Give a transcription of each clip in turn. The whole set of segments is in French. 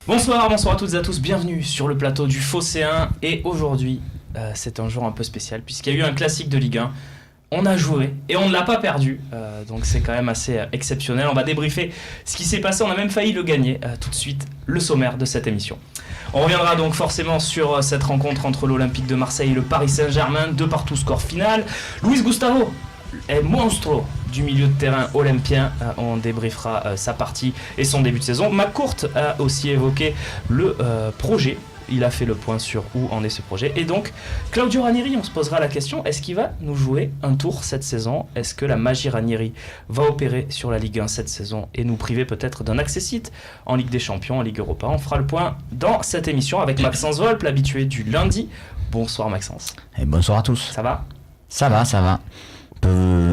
Bonsoir à toutes et à tous, bienvenue sur le plateau du Phocéen. Et aujourd'hui, c'est un jour un peu spécial puisqu'il y a eu un classique de Ligue 1. On a joué et on ne l'a pas perdu, donc c'est quand même assez exceptionnel. On va débriefer ce qui s'est passé, on a même failli le gagner. Tout de suite, le sommaire de cette émission. On reviendra donc forcément sur cette rencontre entre l'Olympique de Marseille et le Paris Saint-Germain, 2-2 score final. Luis Gustavo est monstro du milieu de terrain olympien. On débriefera sa partie et son début de saison. McCourt a aussi évoqué le projet. Il a fait le point sur où en est ce projet. Et donc, Claudio Ranieri, on se posera la question, est-ce qu'il va nous jouer un tour cette saison ? Est-ce que la magie Ranieri va opérer sur la Ligue 1 cette saison et nous priver peut-être d'un accessite en Ligue des Champions, en Ligue Europa ? On fera le point dans cette émission avec Maxence Volpe, l'habitué du lundi. Bonsoir Maxence. Et bonsoir à tous. Ça va ? Ça va.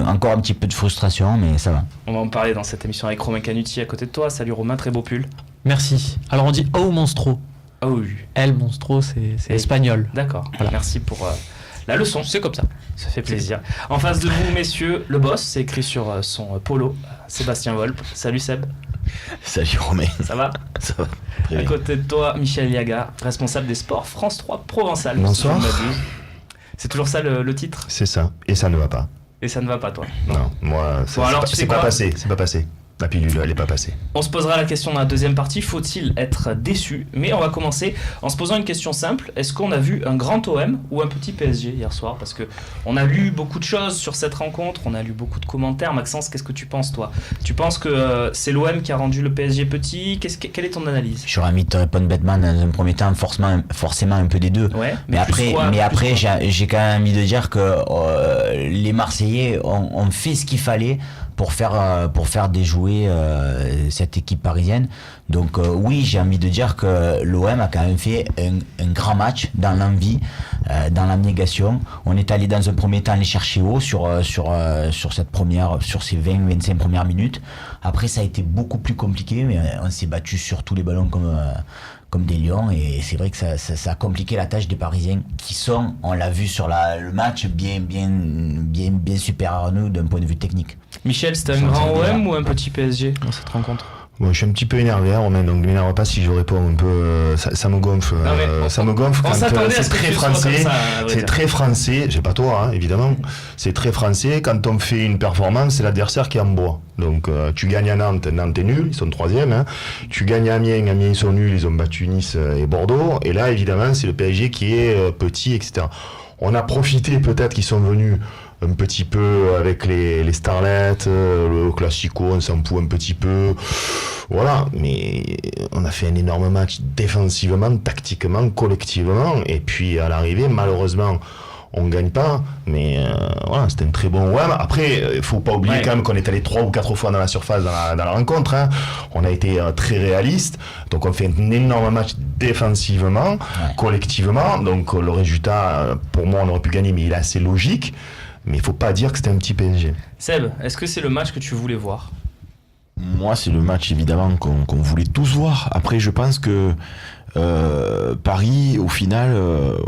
Encore un petit peu de frustration, mais ça va. On va en parler dans cette émission avec Romain Canuti à côté de toi. Salut Romain, très beau pull. Merci. Alors on dit « Oh monstro ». Oh oui. El monstro, c'est espagnol. D'accord, voilà. Merci pour la leçon. C'est comme ça. Ça fait plaisir. En face de vous, messieurs, le boss, c'est écrit sur son polo, Sébastien Volpe. Salut Seb. Salut Romain. Ça va ? Ça va. Très à bien. côté de toi, Michel Yaga, responsable des sports France 3 Provençal. Bonsoir. Si je ne m'abuse. C'est toujours ça le titre ? C'est ça, et ça ne va pas. Et ça ne va pas, toi ? Non, moi, Bon, alors, tu sais c'est pas quoi ? passé, c'est pas passé. La pilule, elle est pas passée. On se posera la question dans la deuxième partie, faut-il être déçu ? Mais on va commencer en se posant une question simple. Est-ce qu'on a vu un grand OM ou un petit PSG hier soir ? Parce qu'on a lu beaucoup de choses sur cette rencontre, on a lu beaucoup de commentaires. Maxence, qu'est-ce que tu penses, toi ? Tu penses que c'est l'OM qui a rendu le PSG petit ? Quelle est ton analyse ? J'aurais envie de te répondre bêtement dans un premier temps, forcément un peu des deux. Ouais, Mais après, j'ai quand même envie de dire que les Marseillais ont fait ce qu'il fallait pour faire déjouer cette équipe parisienne. Donc oui, j'ai envie de dire que l'OM a quand même fait un grand match dans l'envie, dans l'abnégation. On est allé dans un premier temps les chercher haut sur ces 20-25 premières minutes. Après, ça a été beaucoup plus compliqué, mais on s'est battu sur tous les ballons comme des lions, et c'est vrai que ça a compliqué la tâche des Parisiens qui sont, on l'a vu sur le match, bien supérieurs à nous d'un point de vue technique. Michel, c'était un grand OM ou un petit PSG dans cette rencontre ? Moi, je suis un petit peu énervé, Romain, donc ne m'énerve pas si je réponds un peu. Ça me gonfle. Ça me gonfle quand c'est très français. C'est très français. J'ai pas toi, évidemment. C'est très français. Quand on fait une performance, c'est l'adversaire qui en boit. Donc, tu gagnes à Nantes est nul, ils sont 3e. Tu gagnes à Amiens ils sont nuls, ils ont battu Nice et Bordeaux. Et là, évidemment, c'est le PSG qui est petit, etc. On a profité peut-être qu'ils sont venus un petit peu avec les starlets, le classico, on s'en fout un petit peu. Voilà, mais on a fait un énorme match défensivement, tactiquement, collectivement. Et puis à l'arrivée, malheureusement, on ne gagne pas. Mais voilà, c'était un très bon OM. Après, il ne faut pas oublier quand même qu'on est allé 3 ou 4 fois dans la surface dans la rencontre. On a été très réaliste. Donc on fait un énorme match défensivement, collectivement. Donc le résultat, pour moi, on aurait pu gagner, mais il est assez logique. Mais il ne faut pas dire que c'était un petit PSG. Seb, est-ce que c'est le match que tu voulais voir ? Moi, c'est le match évidemment qu'on voulait tous voir. Après, je pense que Paris, au final,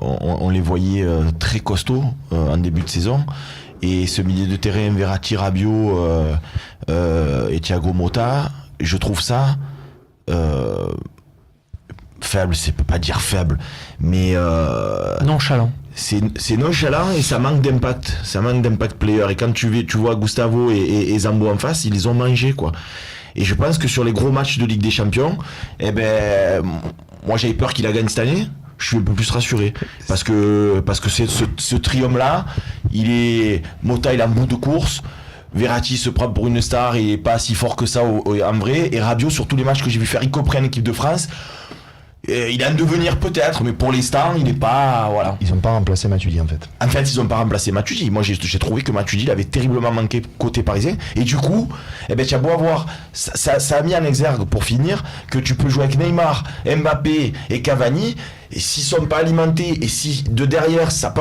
on les voyait très costauds en début de saison. Et ce milieu de terrain, Verratti, Rabiot et Thiago Motta, je trouve ça faible. C'est peut pas dire faible, mais nonchalant. C'est nonchalant et ça manque d'impact. Ça manque d'impact player. Et quand tu vois Gustavo et Zambo en face, ils les ont mangés, quoi. Et je pense que sur les gros matchs de Ligue des Champions, moi j'avais peur qu'il la gagne cette année. Je suis un peu plus rassuré. Parce que c'est ce triangle-là, Motta, il est en bout de course. Verratti se prend pour une star, il est pas si fort que ça en vrai. Et Rabiot, sur tous les matchs que j'ai vu faire, y compris en équipe de France, il a un devenir peut-être, mais pour l'instant, il n'est pas... Voilà. Ils n'ont pas remplacé Matuidi, en fait. En fait, ils n'ont pas remplacé Matuidi. Moi, j'ai trouvé que Matuidi, il avait terriblement manqué côté parisien. Et du coup, tu as beau avoir... Ça a mis en exergue, pour finir, que tu peux jouer avec Neymar, Mbappé et Cavani... Et s'ils sont pas alimentés, et si de derrière ça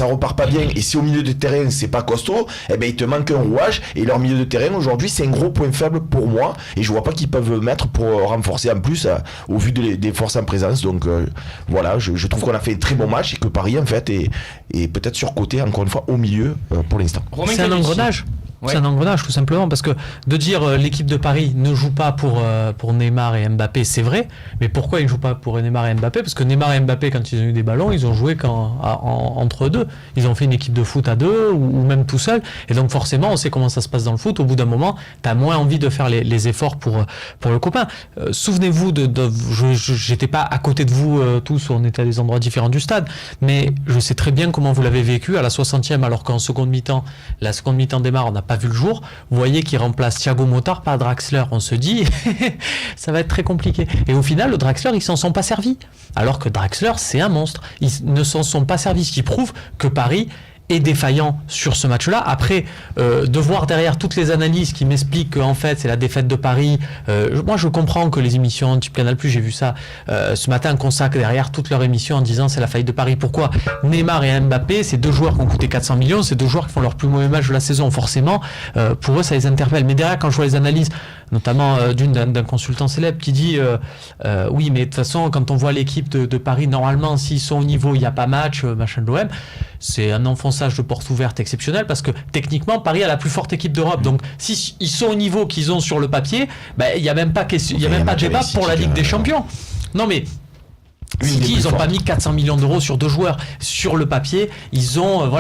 repart pas bien, et si au milieu de terrain c'est pas costaud, il te manque un rouage. Et leur milieu de terrain aujourd'hui c'est un gros point faible pour moi, et je vois pas qu'ils peuvent mettre pour renforcer en plus au vu des forces en présence. Donc voilà, je trouve qu'on a fait un très bon match et que Paris en fait est peut-être surcoté encore une fois au milieu pour l'instant. C'est un engrenage. C'est un engrenage tout simplement, parce que de dire l'équipe de Paris ne joue pas pour Neymar et Mbappé, c'est vrai, mais pourquoi ils ne jouent pas pour Neymar et Mbappé? Parce que Neymar et Mbappé, quand ils ont eu des ballons, ils ont joué entre eux deux. Ils ont fait une équipe de foot à deux ou même tout seul, et donc forcément on sait comment ça se passe dans le foot. Au bout d'un moment, tu as moins envie de faire les efforts pour le copain. Souvenez-vous, j'étais pas à côté de vous tous, on était à des endroits différents du stade, mais je sais très bien comment vous l'avez vécu à la 60e, alors qu'en seconde mi-temps, la seconde mi-temps démarre, on n'a pas vu le jour. Vous voyez qu'il remplace Thiago Motta par Draxler. On se dit, ça va être très compliqué. Et au final, le Draxler, ils s'en sont pas servis. Alors que Draxler, c'est un monstre. Ils ne s'en sont pas servis, ce qui prouve que Paris est défaillant sur ce match-là. Après, de voir derrière toutes les analyses qui m'expliquent qu'en fait c'est la défaite de Paris, moi je comprends que les émissions type Canal+, j'ai vu ça ce matin, consacrent derrière toute leur émission en disant c'est la faillite de Paris. Pourquoi? Neymar et Mbappé, c'est deux joueurs qui ont coûté 400 millions, c'est deux joueurs qui font leur plus mauvais match de la saison, forcément pour eux ça les interpelle. Mais derrière, quand je vois les analyses, notamment d'un consultant célèbre qui dit oui, mais de toute façon quand on voit l'équipe de Paris, normalement s'ils sont au niveau, il n'y a pas match, machin de l'OM, c'est un enfonçage de porte ouverte exceptionnel, parce que techniquement Paris a la plus forte équipe d'Europe. Donc si ils sont au niveau qu'ils ont sur le papier, il n'y a même pas de débat pour la Ligue des Champions. Non mais City, ils n'ont pas mis 400 millions d'euros sur deux joueurs. Sur le papier, ils ont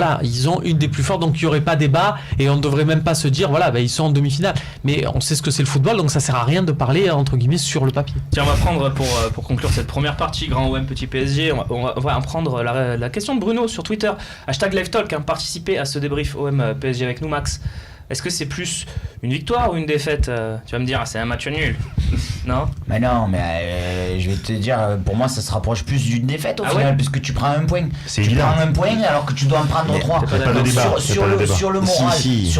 une des plus fortes, donc il n'y aurait pas débat, et on ne devrait même pas se dire ils sont en demi-finale. Mais on sait ce que c'est le football, donc ça sert à rien de parler entre guillemets sur le papier. Tiens, on va prendre pour conclure cette première partie, grand OM petit PSG, on va en prendre la question de Bruno sur Twitter, #LiveTalk, participer à ce débrief OM PSG avec nous, Max. Est-ce que c'est plus une victoire ou une défaite? Tu vas me dire, c'est un match nul. Non? Mais non, mais je vais te dire, pour moi ça se rapproche plus d'une défaite au final, puisque tu prends un point. Tu prends un point alors que tu dois en prendre 3. Sur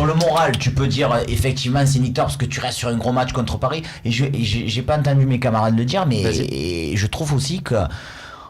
le moral, tu peux dire effectivement c'est une victoire parce que tu restes sur un gros match contre Paris. Et j'ai pas entendu mes camarades le dire, mais je trouve aussi que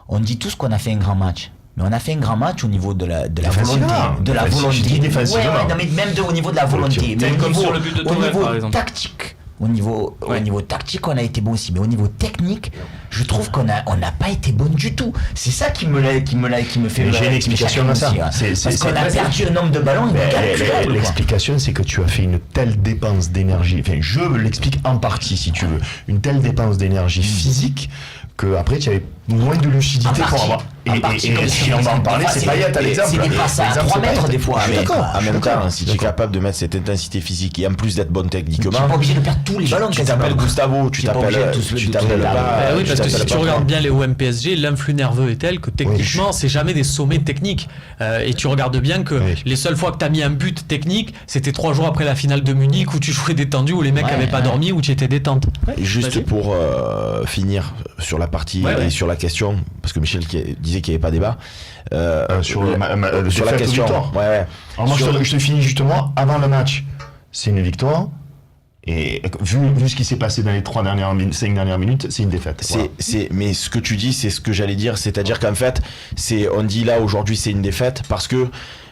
on dit tous qu'on a fait un grand match. Mais on a fait un grand match au niveau de la volonté. Non, mais même au niveau de la volonté. Mais comme sur le but de Tourelle, par exemple. Tactique. Au niveau tactique, on a été bon aussi. Mais au niveau technique, je trouve qu'on n'a pas été bon du tout. C'est ça qui me fait. J'ai une explication à ça. Parce qu'on a perdu un nombre de ballons incalculable. L'explication, c'est que tu as fait une telle dépense d'énergie. Enfin, je l'explique en partie, si tu veux. Une telle dépense d'énergie physique que après tu avais moins de lucidité pour avoir. Et si on va en parler, c'est Payet à l'exemple. C'est des passes à 3 mètres des fois. D'accord. En même temps, si tu es capable de mettre cette intensité physique et en plus d'être bon techniquement, tu n'es pas obligé de perdre tous les ballons. Tu t'appelles Gustavo, tu t'appelles pas. Oui, parce que si tu regardes bien les OM PSG, l'influx nerveux est tel que techniquement, c'est jamais des sommets techniques. Et tu regardes bien que les seules fois que tu as mis un but technique, c'était 3 jours après la finale de Munich où tu jouais détendu, où les mecs n'avaient pas dormi, où tu étais détente. Juste pour finir sur la partie et sur la question, parce que Michel disait qu'il n'y avait pas débat sur la question. Alors moi je te finis justement avant le match. C'est une victoire. Et vu ce qui s'est passé dans les 5 dernières minutes, c'est une défaite. Mais ce que tu dis, c'est ce que j'allais dire, c'est-à-dire qu'en fait, on dit là aujourd'hui c'est une défaite parce que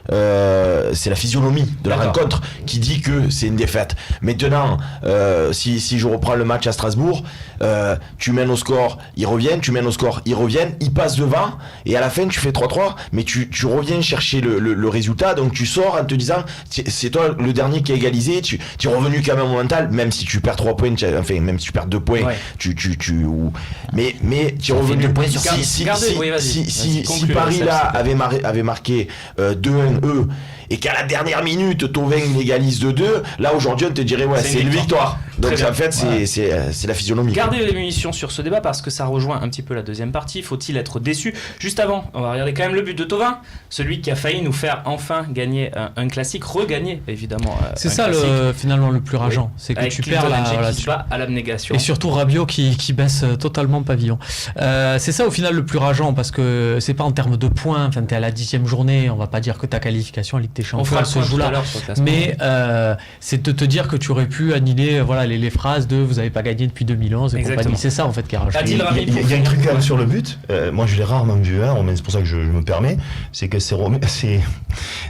c'est la physionomie de la rencontre qui dit que c'est une défaite. Maintenant, si je reprends le match à Strasbourg, tu mènes au score, ils reviennent, ils passent devant, et à la fin tu fais 3-3, mais tu reviens chercher le résultat, donc tu sors en te disant c'est toi le dernier qui a égalisé, tu es revenu quand même au mental, même si tu perds 3 points, enfin même si tu perds 2 points, mais tu es revenu. Si Paris là avait marqué 2-1 et qu'à la dernière minute Thauvin égalise de 2, là aujourd'hui on te dirait c'est une victoire. Donc en fait c'est la physionomie. Gardez les munitions sur ce débat parce que ça rejoint un petit peu la deuxième partie. Faut-il être déçu? Juste avant, on va regarder quand même le but de Thauvin, celui qui a failli nous faire enfin gagner un classique, regagner évidemment. C'est ça finalement le plus rageant, c'est que avec tu perds à l'abnégation. Et surtout Rabiot qui baisse totalement pavillon. C'est ça au final le plus rageant, parce que c'est pas en termes de points, enfin t'es à la 10e journée, on va pas dire que ta qualification à Ligue des Champions elle se joue là, mais c'est de te dire que tu aurais pu annihiler les phrases de vous avez pas gagné depuis 2011 et compagnie. C'est ça en fait qui a rajouté. Il y a un truc quand même sur le but, moi je l'ai rarement vu, mais c'est pour ça que je me permets, c'est que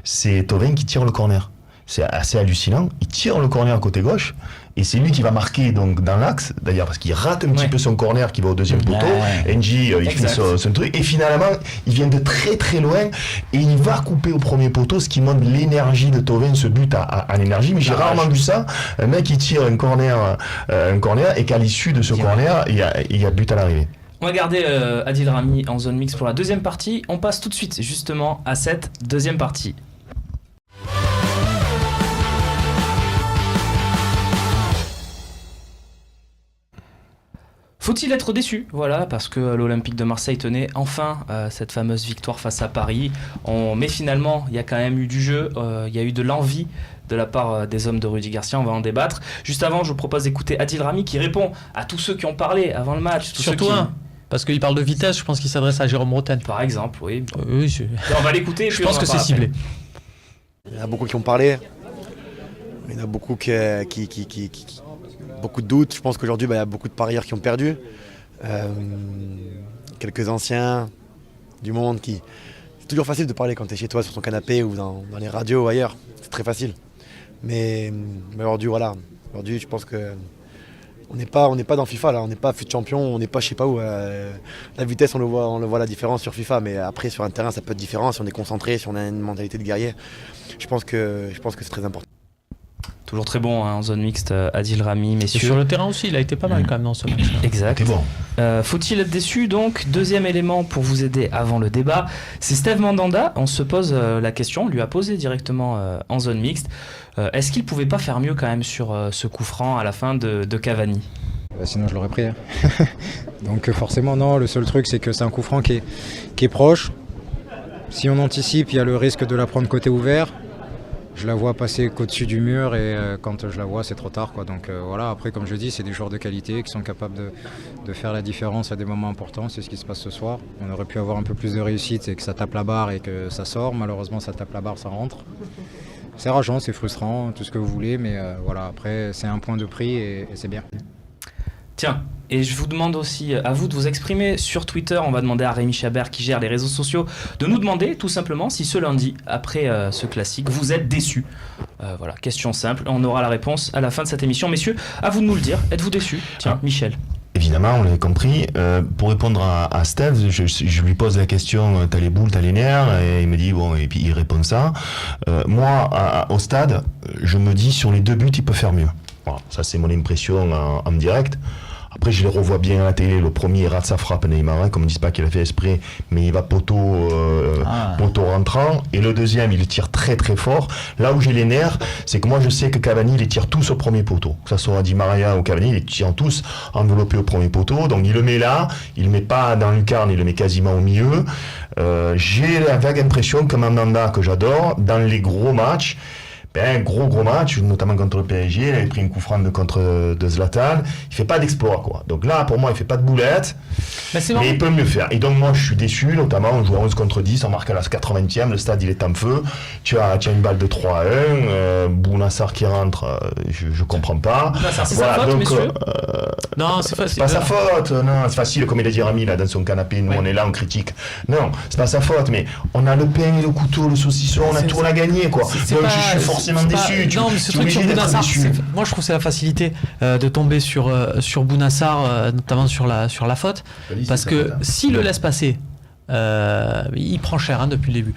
c'est Thauvin qui tire le corner. c'est assez hallucinant. Il tire le corner côté gauche et c'est lui qui va marquer donc dans l'axe, d'ailleurs parce qu'il rate un petit peu son corner qui va au deuxième poteau. NJ il fait son truc et finalement il vient de très très loin et il va couper au premier poteau, ce qui montre l'énergie de Thauvin, ce but à l'énergie. Mais j'ai rarement vu ça, un mec qui tire un corner et qu'à l'issue de ce corner il y a but à l'arrivée. On va garder Adil Rami en zone mixte pour la deuxième partie. On passe tout de suite justement à cette deuxième partie. Faut-il être déçu ? Voilà, parce que l'Olympique de Marseille tenait enfin cette fameuse victoire face à Paris. Mais finalement, il y a quand même eu du jeu, il y a eu de l'envie de la part des hommes de Rudy Garcia. On va en débattre. Juste avant, je vous propose d'écouter Adil Rami qui répond à tous ceux qui ont parlé avant le match. Surtout parce qu'il parle de vitesse, je pense qu'il s'adresse à Jérôme Roten. Par exemple, oui. On va l'écouter. Je pense que c'est ciblé. Il y en a beaucoup qui ont parlé. Il y en a beaucoup qui beaucoup de doutes. Je pense qu'aujourd'hui, il y a beaucoup de parieurs qui ont perdu. Quelques anciens du monde qui... C'est toujours facile de parler quand tu es chez toi, sur ton canapé ou dans les radios ou ailleurs. C'est très facile. Mais aujourd'hui, voilà. Aujourd'hui, je pense que on n'est pas dans FIFA, là. On n'est pas fut champion, on n'est pas je sais pas où. La vitesse, on le voit la différence sur FIFA. Mais après, sur un terrain, ça peut être différent. Si on est concentré, si on a une mentalité de guerrier. Je pense que c'est très important. Toujours très bon en zone mixte, Adil Rami, messieurs. Et sur le terrain aussi, il a été pas mal quand même dans ce match. Exact. C'était bon. Faut-il être déçu donc ? Deuxième élément pour vous aider avant le débat, c'est Steve Mandanda. On se pose la question, on lui a posé directement en zone mixte. Est-ce qu'il pouvait pas faire mieux quand même sur ce coup franc à la fin de Cavani ? Sinon je l'aurais pris. Donc forcément non, le seul truc c'est que c'est un coup franc qui est proche. Si on anticipe, il y a le risque de la prendre côté ouvert. Je la vois passer qu'au-dessus du mur et quand je la vois, c'est trop tard, quoi. Donc voilà, après, comme je dis, c'est des joueurs de qualité qui sont capables de faire la différence à des moments importants. C'est ce qui se passe ce soir. On aurait pu avoir un peu plus de réussite et que ça tape la barre et que ça sort. Malheureusement, ça tape la barre, ça rentre. C'est rageant, c'est frustrant, tout ce que vous voulez, mais voilà, après, c'est un point de prix et c'est bien. Tiens, et je vous demande aussi à vous de vous exprimer sur Twitter. On va demander à Rémi Chabert qui gère les réseaux sociaux de nous demander tout simplement si ce lundi, après ce classique, vous êtes déçus. Voilà, question simple, on aura la réponse à la fin de cette émission. Messieurs, à vous de nous le dire, êtes-vous déçus ? Tiens, Michel. Évidemment, on l'avait compris. Pour répondre à Steve, je lui pose la question, t'as les boules, t'as les nerfs, et il me dit, bon, et puis il répond ça. Moi, au stade, je me dis, sur les deux buts, il peut faire mieux. Voilà, ça c'est mon impression en direct. Après, je les revois bien à la télé. Le premier, il rate sa frappe, Neymar, comme on ne dit pas qu'il a fait esprit, mais il va poteau rentrant. Et le deuxième, il le tire très très fort. Là où j'ai les nerfs, c'est que moi je sais que Cavani, il les tire tous au premier poteau. Que ça soit Di Maria ou Cavani, ils les tirent tous enveloppés au premier poteau. Donc il le met là, il le met pas dans le lucarne, il le met quasiment au milieu. J'ai la vague impression que Mandanda, que j'adore, dans les gros matchs, gros match, notamment contre le PSG, il avait pris une coup franc de Zlatan, il fait pas d'exploit, quoi. Donc là, pour moi, il fait pas de boulette, mais il peut mieux faire. Et donc moi, je suis déçu, notamment, on joue à 11 contre 10, on marque à la 80e, le stade, il est en feu, tu as une balle de 3-1, Bounassar qui rentre, je comprends pas. C'est sa faute, messieurs Non, c'est facile. C'est pas sa faute, non, c'est facile, comme il a dit Rami, là, dans son canapé, nous, on est là, on critique. Non, c'est pas sa faute, mais on a le pain et le couteau, le saucisson, on a tout à gagner, quoi. Donc je suis forcément déçu. Non, mais ce truc sur Bounassar, moi je trouve que c'est la facilité de tomber sur Bounassar, notamment sur la faute, parce que s'il le laisse passer, il prend cher depuis le début.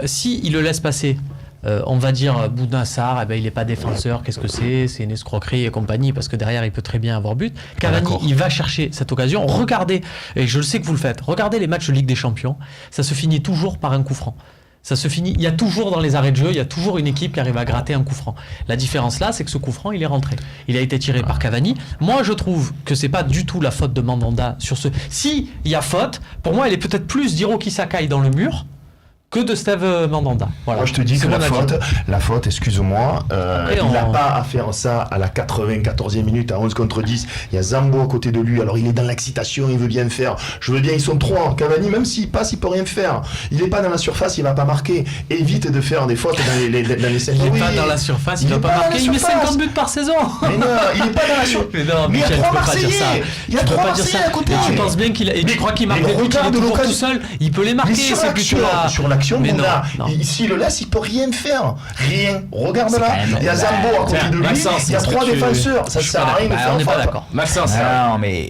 S'il le laisse passer, on va dire Bounassar, il n'est pas défenseur, qu'est-ce que c'est une escroquerie et compagnie, parce que derrière il peut très bien avoir but. Cavani, il va chercher cette occasion. Regardez, et je le sais que vous le faites, regardez les matchs de Ligue des Champions, ça se finit toujours par un coup franc. Ça se finit, il y a toujours dans les arrêts de jeu, il y a toujours une équipe qui arrive à gratter un coup franc. La différence là, c'est que ce coup franc, il est rentré. Il a été tiré par Cavani. Moi, je trouve que c'est pas du tout la faute de Mandanda sur ce. Si il y a faute, pour moi, elle est peut-être plus d'Hiroki Sakai dans le mur que de Steve Mandanda. Voilà. Moi, je te dis que la faute, excuse-moi, il n'a pas à faire ça à la 94e minute, à 11 contre 10. Il y a Zambo à côté de lui, alors il est dans l'excitation, il veut bien faire. Je veux bien, ils sont trois. Cavani, même s'il passe, il peut rien faire. Il n'est pas dans la surface, il va pas marquer. Évite de faire des fautes dans les scènes. Il n'est pas dans la surface, il va pas marquer. Il met 50 buts par saison. Mais non, il n'est pas dans la surface. Mais il y a trois Marseillais. Il y a trois Marseillais à côté. Tu penses bien qu'il a. Et tu crois qu'il marque des buts, il est toujours tout seul. Il peut les marquer. Sur action, s'il le laisse, il peut rien faire. Rien. Regarde là. Il y a Zambo à côté de lui. Il y a 3 défenseurs. Ça sert à rien de faire. On n'est pas d'accord. Maxence. Non, mais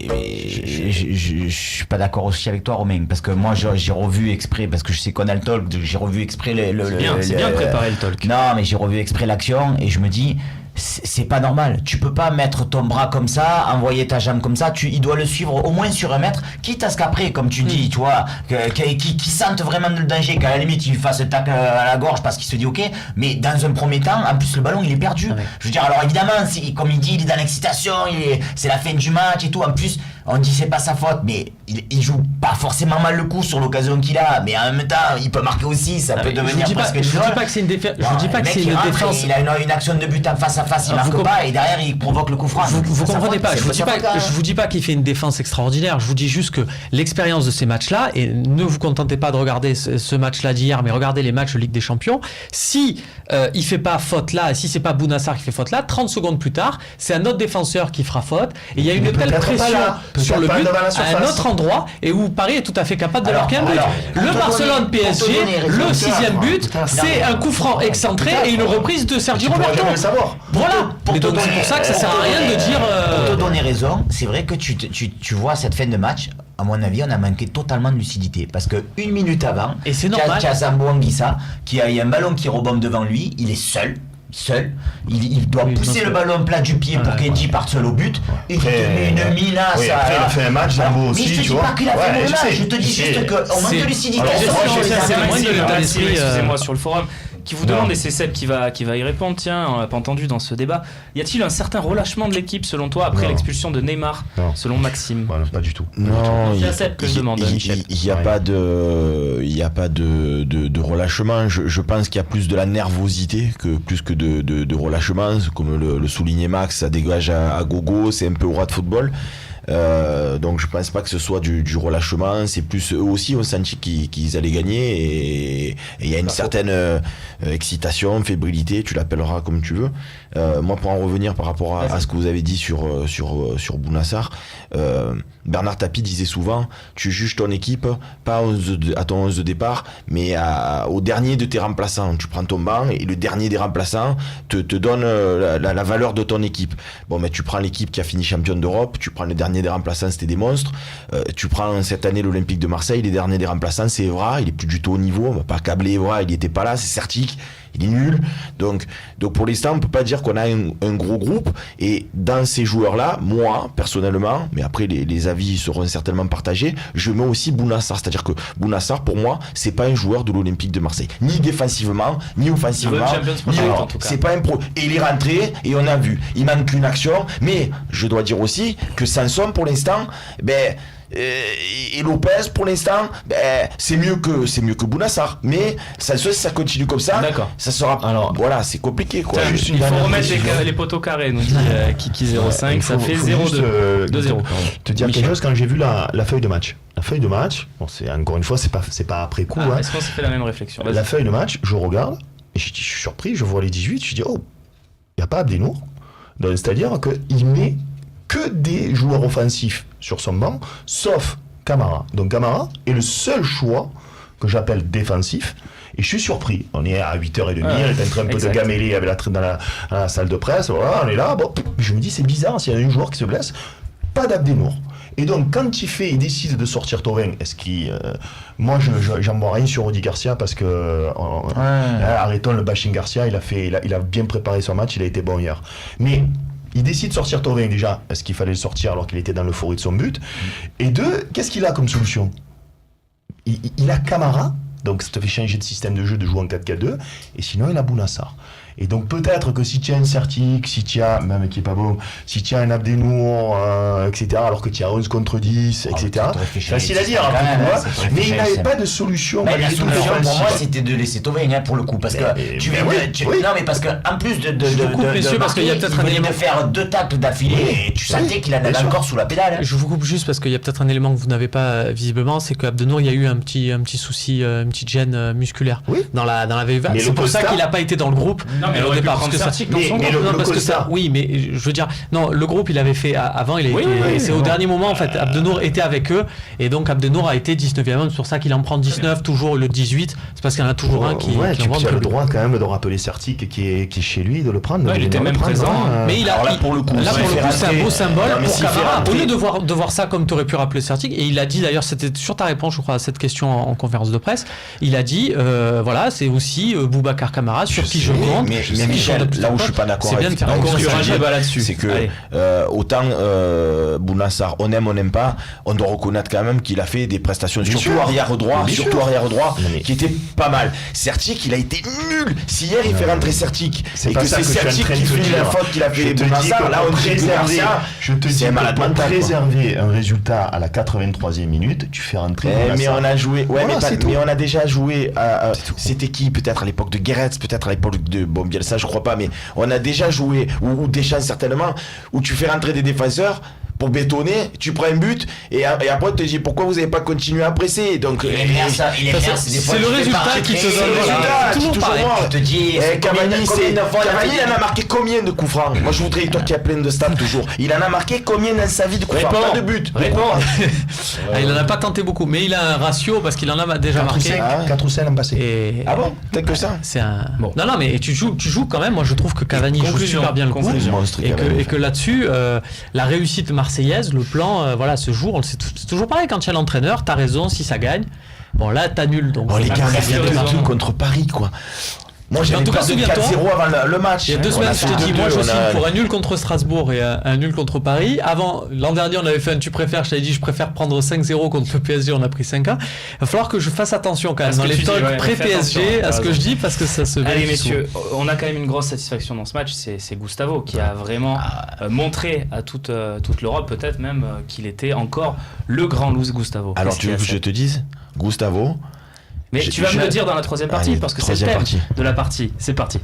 je suis pas d'accord aussi avec toi, Romain, parce que moi j'ai revu exprès, parce que je sais qu'on a le talk, j'ai revu exprès c'est bien de préparer le talk. Non, mais j'ai revu exprès l'action et je me dis. C'est pas normal. Tu peux pas mettre ton bras comme ça, envoyer ta jambe comme ça. Il doit le suivre au moins sur 1 mètre, quitte à ce qu'après, comme tu dis, tu vois, qui sente vraiment le danger, qu'à la limite il fasse tac à la gorge parce qu'il se dit ok. Mais dans un premier temps, en plus le ballon il est perdu. Ouais. Je veux dire, alors évidemment, comme il dit, il est dans l'excitation, c'est la fin du match et tout. En plus, on dit c'est pas sa faute, mais il joue pas forcément mal le coup sur l'occasion qu'il a. Mais en même temps, il peut marquer aussi. Ça peut devenir presque. Je dis pas que c'est une défense. Je dis pas que c'est une défense. Il a une action de but en face à face, il marque pas et derrière il provoque le coup franc. Vous comprenez pas. Je vous dis pas qu'il fait une défense extraordinaire. Je vous dis juste que l'expérience de ces matchs-là, et ne vous contentez pas de regarder ce match-là d'hier, mais regardez les matchs de Ligue des Champions. Si il fait pas faute là, si c'est pas Bounassar qui fait faute là, 30 secondes plus tard, c'est un autre défenseur qui fera faute. Et il y a une telle pression sur le but à un autre endroit et où Paris est tout à fait capable de marquer un but. Le Barcelone PSG, le 6e but, c'est un coup franc excentré et une reprise de Sergio Roberto. Voilà. Mais donc c'est pour ça que ça sert à rien de dire. Pour te donner raison, c'est vrai que tu vois cette fin de match. À mon avis, on a manqué totalement de lucidité parce que 1 minute avant, et c'est normal. Zambo Anguissa, il y a un ballon qui rebombe devant lui, il est seul, il doit pousser le ballon plat du pied pour qu'Eddy parte seul au but et il te met une minace. Après, il a fait un match, Zambo aussi, mais je te dis pas qu'il a fait un match, je te dis juste qu'on manque de lucidité. Excusez-moi sur le forum. Qui vous demande, et c'est Seb qui va y répondre, tiens, on l'a pas entendu dans ce débat, y a-t-il un certain relâchement de l'équipe selon toi après l'expulsion de Neymar, selon Maxime? Pas du tout. Non, c'est à Seb que je demande. Il n'y a pas de relâchement. Je pense qu'il y a plus de la nervosité plus que de relâchement, comme le soulignait Max, ça dégage à gogo, c'est un peu au rat de football. Donc je pense pas que ce soit du relâchement, c'est plus eux aussi ont senti qu'ils allaient gagner et il y a une certaine excitation, fébrilité, tu l'appelleras comme tu veux. Moi pour en revenir par rapport à ce que vous avez dit sur Bounassar, Bernard Tapie disait souvent tu juges ton équipe pas à ton 11 de départ mais au dernier de tes remplaçants. Tu prends ton banc et le dernier des remplaçants te donne la valeur de ton équipe. Bon mais tu prends l'équipe qui a fini championne d'Europe, tu prends le dernier des remplaçants, c'était des monstres. Tu prends cette année l'Olympique de Marseille, les derniers des remplaçants c'est Evra, il est plus du tout au niveau, on va pas câbler Evra, il y était pas là, c'est Certic, il est nul. Donc pour l'instant on peut pas dire qu'on a un gros groupe et dans ces joueurs là, moi personnellement, mais après les avis seront certainement partagés, je mets aussi Bounassar, c'est-à-dire que Bounassar pour moi c'est pas un joueur de l'Olympique de Marseille, ni défensivement, ni offensivement, c'est pas un pro. Et il est rentré et on a vu, il manque une action, mais je dois dire aussi que Sanson pour l'instant, et Lopez pour l'instant c'est mieux que Bounassar, mais ça continue comme ça, ça sera voilà, c'est compliqué quoi. Il faut remettre les poteaux carrés, nous dit Kiki 05, ça fait 0-2 2-0. Te dire quelque chose, quand j'ai vu la feuille de match, bon, c'est encore une fois c'est pas après coup, est-ce qu'on s'est fait la même réflexion? La feuille de match, je regarde et je suis surpris, je vois les 18, je dis il n'y a pas Abdenour, c'est-à-dire qu'il met que des joueurs offensifs sur son banc, sauf Camara. Donc Camara est le seul choix que j'appelle défensif. Et je suis surpris. On est à 8h30, on est en train un peu de gameler avec dans la salle de presse. Voilà, on est là. Bon, je me dis, c'est bizarre, s'il y a un joueur qui se blesse, pas d'Abdenour. Et donc, quand il décide de sortir Thauvin, moi, j'en vois rien sur Rudy Garcia parce que arrêtons le bashing Garcia. Il a bien préparé son match, il a été bon hier. Mais il décide de sortir Thauvin déjà. Est-ce qu'il fallait le sortir alors qu'il était dans l'euphorie de son but? Et deux, qu'est-ce qu'il a comme solution? Il a Camara, donc ça te fait changer de système de jeu, de jouer en 4-4-2, et sinon il a Bounassar. Et donc peut-être que si tu as un Certic, si tu as, même qui est pas bon, si tu as un Abdenour, etc., alors que tu as 11 contre 10, etc., c'est facile à dire, mais il n'avait pas de solution. La solution pour moi c'était de laisser Thauvin pour le coup, parce que non mais parce que en plus parce qu'il y a peut-être un élément de faire 2 tacles d'affilée, et tu sentais qu'il en avait encore sous la pédale. Je vous coupe juste parce qu'il y a peut-être un élément que vous n'avez pas visiblement, c'est qu'Abdenour il y a eu un petit souci, une petite gêne musculaire dans la VV. C'est pour ça qu'il n'a pas été dans le groupe. Non, mais au départ, parce que ça, oui, mais je veux dire, non, le groupe, il avait fait avant, il a été Et c'est au dernier moment, en fait, Abdenour était avec eux, et donc Abdenour a été 19e, c'est pour ça qu'il en prend 19, toujours le 18, c'est parce qu'il y en a toujours un qui tu as le droit quand même de rappeler Sertic qui est chez lui, de le prendre. Il était même présent. Mais pour le coup, c'est un beau symbole pour Camara. Au lieu de voir ça comme tu aurais pu rappeler Sertic, et il a dit d'ailleurs, c'était sur ta réponse, je crois, à cette question en conférence de presse, il a dit, voilà, c'est aussi Boubacar Camara sur qui je compte. Mais Michel, là où je suis pas d'accord avec toi, c'est que autant Bounassar, on aime pas, on doit reconnaître quand même qu'il a fait des prestations, surtout arrière droit, qui étaient pas mal. Sertic, il a été nul. Si hier il fait rentrer Sertic et que c'est Sertic qui fait la faute qu'il a fait Bounassar, là on dit je te dis que pour préserver un résultat à la 83e minute, tu fais rentrer Bounassar. Mais on a joué, mais on a déjà joué à cette équipe, peut-être à l'époque de Guéretz, peut-être à l'époque de Bielsa, je crois pas, mais on a déjà joué, ou Deschamps certainement, où tu fais rentrer des défenseurs pour bétonner, tu prends un but et après tu te dis pourquoi vous n'avez pas continué à presser. Donc c'est le résultat qui te donne toujours pareil. Tu te dis Cavani il en a marqué combien de coups francs? Moi je voudrais, toi qui as plein de stats toujours, il en a marqué combien dans sa vie de coups francs? Pas de but. Il en a pas tenté beaucoup, mais il a un ratio parce qu'il en a déjà marqué 4 ou 5 l'an passé. Ah bon, peut-être que ça. C'est un non mais tu joues quand même. Moi je trouve que Cavani joue super bien le coup et que là-dessus la réussite marseillaise, le plan, voilà, ce jour, c'est toujours pareil quand il y a l'entraîneur, t'as raison, si ça gagne. Bon, là, t'annules. Donc, les gars, on a fait 2-2 contre Paris, quoi. Moi, j'avais perdu 4-0 avant le match. Il y a 2 semaines, je t'ai dit, moi, je signe pour un nul contre Strasbourg et un nul contre Paris. Avant, l'an dernier, on avait fait un tu préfères. Je t'avais dit, je préfère prendre 5-0 contre le PSG. On a pris 5-1. Il va falloir que je fasse attention quand même dans les talks pré-PSG à ce que je dis parce que ça se vérifie. Allez, messieurs, on a quand même une grosse satisfaction dans ce match. C'est Gustavo qui a vraiment montré à toute l'Europe, peut-être même, qu'il était encore le grand Luis Gustavo. Alors, tu veux que je te dise, Gustavo. Mais tu vas me le dire dans la troisième partie, parce que c'est le thème de la partie. C'est parti.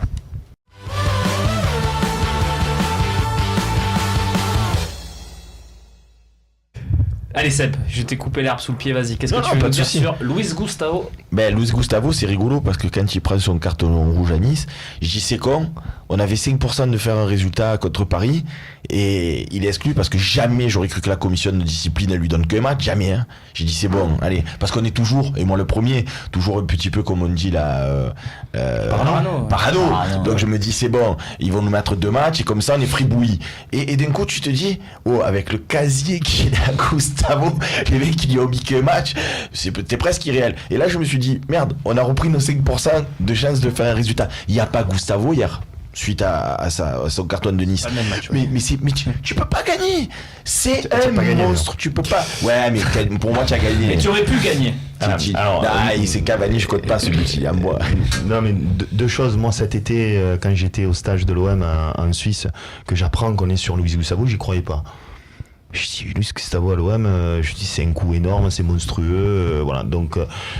Allez Seb, je t'ai coupé l'herbe sous le pied, vas-y. Qu'est-ce que tu veux me dire sur Luis Gustavo? Luis Gustavo, c'est rigolo parce que quand il prend son carton rouge à Nice, je dis c'est con, on avait 5% de faire un résultat contre Paris et il est exclu parce que jamais j'aurais cru que la commission de discipline elle lui donne qu'un match, jamais. Hein. J'ai dit c'est bon, allez, parce qu'on est toujours, et moi le premier, toujours un petit peu comme on dit là, parano. Donc je me dis c'est bon, ils vont nous mettre 2 matchs et comme ça on est fribouillis. Et d'un coup tu te dis, avec le casier qu'il a à Gustavo, les mecs qui lui ont mis qu'un match, c'était presque irréel. Et là je me suis dit, merde, on a repris nos 5% de chance de faire un résultat. Il n'y a pas Gustavo hier, suite à son carton de Nice. Match, mais tu peux pas gagner. C'est un monstre, tu peux pas. Ouais, mais pour moi tu as gagné. Mais tu aurais pu gagner. C'est Cavani, je compte pas celui-ci à moi. Non mais 2 choses. Moi cet été, quand j'étais au stage de l'OM en Suisse, que j'apprends qu'on est sur Luis Gustavo, j'y croyais pas. Je dis Luis Gustavo à l'OM, je dis c'est un coup énorme, c'est monstrueux, voilà. Donc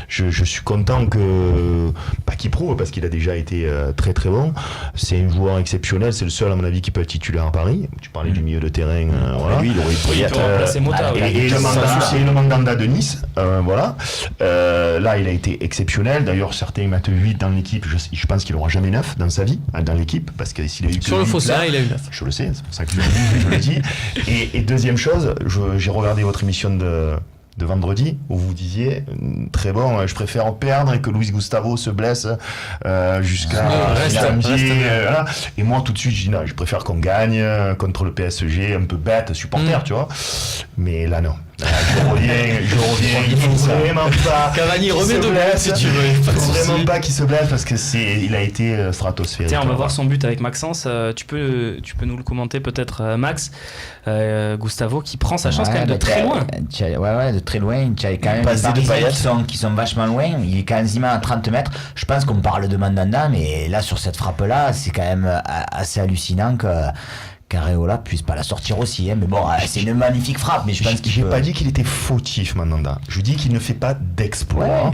je suis content que pas qu'il prouve parce qu'il a déjà été très très bon. C'est un joueur exceptionnel, c'est le seul à mon avis qui peut être titulaire à Paris. Tu parlais du milieu de terrain, voilà. Lui il aurait pu remplacer Mota. Et le Mandanda de Nice, voilà. Là il a été exceptionnel. D'ailleurs certains mettent 8 dans l'équipe. Je pense qu'il aura jamais 9 dans sa vie dans l'équipe parce que s'il a eu que sur le Fosséen, il a eu 9. Je le sais, c'est pour ça que je le dis. Et deuxième chose, j'ai regardé votre émission de vendredi où vous disiez très bon, je préfère perdre et que Luis Gustavo se blesse jusqu'à janvier, voilà. Et moi tout de suite je dis non, je préfère qu'on gagne contre le PSG, un peu bête supporter, tu vois, mais là non. Je reviens, il faut vraiment pas. Cavani remet de blesse si tu veux. Il faut vraiment pas qu'il se blesse parce que il a été stratosphérique. Tiens, on va voir son but avec Maxence. Tu peux nous le commenter peut-être, Max. Gustavo qui prend sa chance quand même de très loin. Ouais, de très loin. Il y a quand même des Parisiens qui sont vachement loin. Il est quasiment à 30 mètres. Je pense qu'on parle de Mandanda, mais là sur cette frappe-là, c'est quand même assez hallucinant qu'Areola puisse pas la sortir aussi, hein. Mais bon, c'est une magnifique frappe, mais je pense qu'il J'ai pas dit qu'il était fautif, Mandanda. Je dis qu'il ne fait pas d'exploit. Ouais.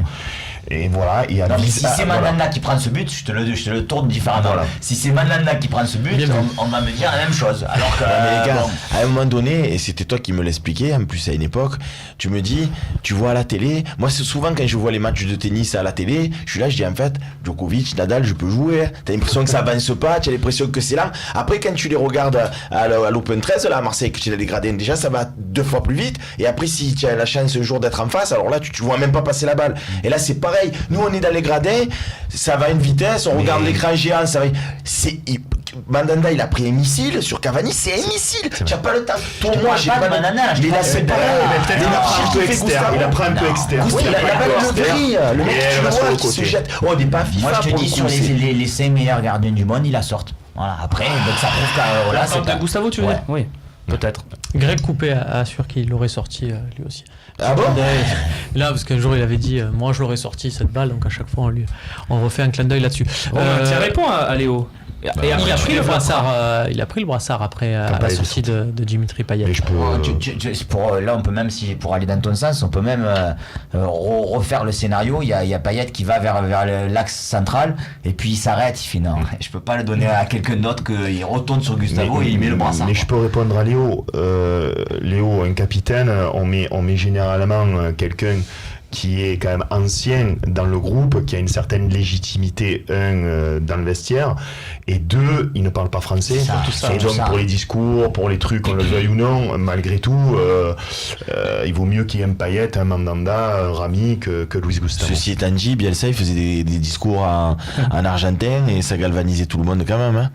Et voilà. Et non, mais si c'est Mandanda qui prend ce but, je te le tourne différemment. Voilà. Si c'est Mandanda qui prend ce but, on va me dire la même chose. Alors que mais les gars, à un moment donné, et c'était toi qui me l'expliquais, en plus à une époque, tu me dis, tu vois à la télé, moi c'est souvent quand je vois les matchs de tennis à la télé, je suis là, je dis en fait, Djokovic, Nadal, je peux jouer. T'as l'impression que ça avance pas, tu as l'impression que c'est là. Après, quand tu les regardes à l'Open 13, là à Marseille, que tu as les gradins, déjà ça va 2 fois plus vite. Et après, si tu as la chance un jour d'être en face, alors là, tu vois même pas passer la balle. Et là, c'est pareil. Nous, on est dans les gradins, ça va à une vitesse, on regarde l'écran géant, ça va. Mandanda, il a pris un missile sur Cavani, c'est un missile. Tu n'as pas le temps. Pour moi, j'ai pas de Mandanda. Mais là, c'est pareil. Il a pris un peu externe. Oui, il a pas le vrille. Le mec, tu le vois qui se jette. Oh, on n'est pas FIFA. Moi, je te dis, sur les 5 meilleurs gardiens du monde, il la sortent. Voilà. Après, donc ça prouve que là, c'est pas Gustavo, tu veux dire ? Oui. Peut-être. Greg Coupé assure qu'il l'aurait sorti lui aussi. Ah bon ? Là, parce qu'un jour il avait dit moi je l'aurais sorti cette balle, donc à chaque fois on refait un clin d'œil là-dessus. Tiens, réponds à Léo. Et il a pris le brassard après à la sortie de Dimitri Payet. Là, on peut même, pour aller dans ton sens, on peut même refaire le scénario. Il y a Payet qui va vers l'axe central et puis il s'arrête. Il fait non, je peux pas le donner à quelqu'un d'autre, qu'il retourne sur Gustavo et il met le brassard. Mais je peux répondre à Léo. Léo, un capitaine, on met généralement quelqu'un qui est quand même ancien dans le groupe, qui a une certaine légitimité, dans le vestiaire, et 2, il ne parle pas français. Et donc pour les discours, pour les trucs, on le veuille ou non, malgré tout, il vaut mieux qu'il y ait un Payet, un Mandanda, un Rami que Luis Gustavo. Ceci étant dit, Bielsa, il faisait des discours en argentin et ça galvanisait tout le monde quand même. Hein.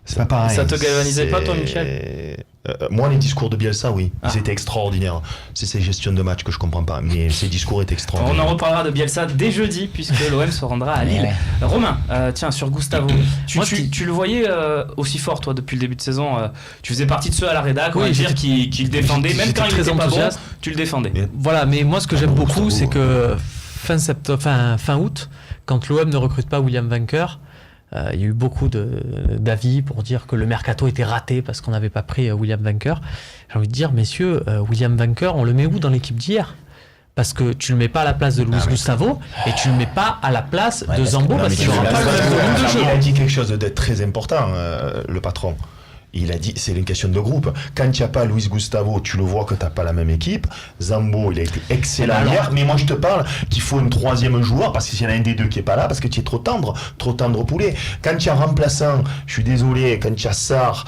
C'est pas pareil. Ça te galvanisait pas, toi, Michel ? Moi, les discours de Bielsa, oui, ils étaient extraordinaires. C'est ces gestions de match que je comprends pas, mais ces discours étaient extraordinaires. On en reparlera de Bielsa dès jeudi, puisque l'OM se rendra à Lille. Ouais. Romain, tiens, sur Gustavo, tu le voyais aussi fort, toi, depuis le début de saison. Tu faisais partie de ceux à la rédac, on va dire, qui le défendaient, même quand il était pas bon, tu le défendais. Voilà, mais moi, ce que j'aime beaucoup, c'est que fin août, quand l'OM ne recrute pas William Vainqueur, il y a eu beaucoup d'avis pour dire que le mercato était raté parce qu'on n'avait pas pris William Vainqueur. J'ai envie de dire, messieurs, William Vainqueur, on le met où dans l'équipe d'hier ? Parce que tu le mets pas à la place de Luis Gustavo et tu le mets pas à la place de Zambo parce qu'il n'aura pas le même volume de jeu. Il a dit quelque chose de très important, le patron. Il a dit, c'est une question de groupe. Quand tu n'as pas Luis Gustavo, tu le vois que tu n'as pas la même équipe. Zambo, il a été excellent hier, mais moi je te parle qu'il faut un 3e joueur, parce qu'il y en a un des deux qui n'est pas là, parce que tu es trop tendre poulet. Quand tu as remplaçant, je suis désolé, quand tu as Sarr,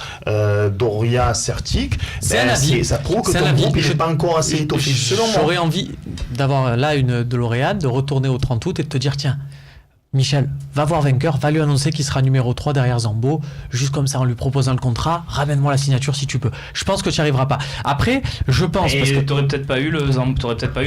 Doria, Sertic, ça prouve que ton groupe n'est pas encore assez étoffé. J'aurais envie d'avoir là une DeLorean, de retourner au 30 août et de te dire, tiens, Michel, va voir Vainqueur, va lui annoncer qu'il sera numéro 3 derrière Zambo, juste comme ça en lui proposant le contrat, ramène-moi la signature si tu peux. Je pense que tu n'y arriveras pas. Après, je pense... parce que t'aurais peut-être pas eu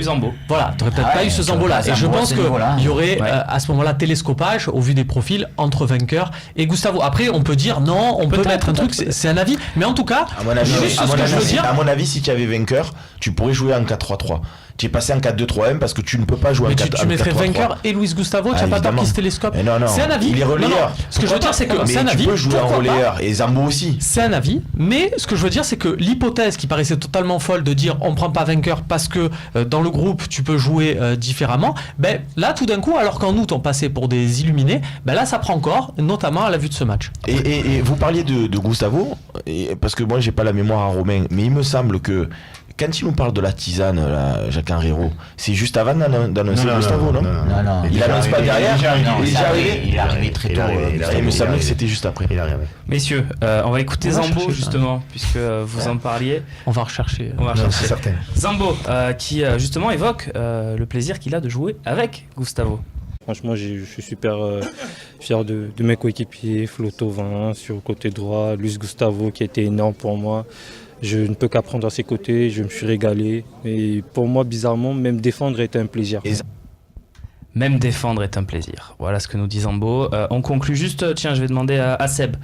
Zambo. Voilà, t'aurais peut-être pas eu ce Zambo-là. Et je pense qu'il y aurait à ce moment-là télescopage au vu des profils entre Vainqueur et Gustavo. Après, on peut dire non, on peut mettre un truc, c'est un avis. Mais en tout cas, à mon avis, si tu avais Vainqueur, tu pourrais jouer en 4-3-3. Tu es passé en 4-2-3-1 parce que tu ne peux pas jouer en 4-3-3. Tu mettrais Vainqueur et Luis Gustavo, tu n'as pas tort qu'il se télescope. Non. C'est un avis. Il est relayeur. Ce que je veux dire, c'est que c'est un avis. Tu peux jouer en relayeur et Zambo aussi. C'est un avis, mais ce que je veux dire, c'est que l'hypothèse qui paraissait totalement folle de dire on prend pas Vainqueur parce que dans le groupe tu peux jouer différemment, ben là tout d'un coup, alors qu'en août on passait pour des illuminés, ben là ça prend corps, notamment à la vue de ce match. Et vous parliez de Gustavo, parce que moi j'ai pas la mémoire à Romain, mais il me semble que quand il nous parle de la tisane, là, Jacques Henriot, c'est juste avant d'annoncer Gustavo, non, il annonce pas derrière. Il est arrivé très tôt. Il me semblait que c'était juste après. Messieurs, on va écouter Zambo justement, puisque vous en parliez. On va rechercher. C'est certain. Zambo, qui justement évoque le plaisir qu'il a de jouer avec Gustavo. Franchement, je suis super fier de mes coéquipiers, Flo Thauvin sur le côté droit, Luis Gustavo qui a été énorme pour moi. Je ne peux qu'apprendre à ses côtés, je me suis régalé. Et pour moi, bizarrement, même défendre était un plaisir. Même défendre est un plaisir. Voilà ce que nous dit Zambo. On conclut juste, tiens, je vais demander à Seb.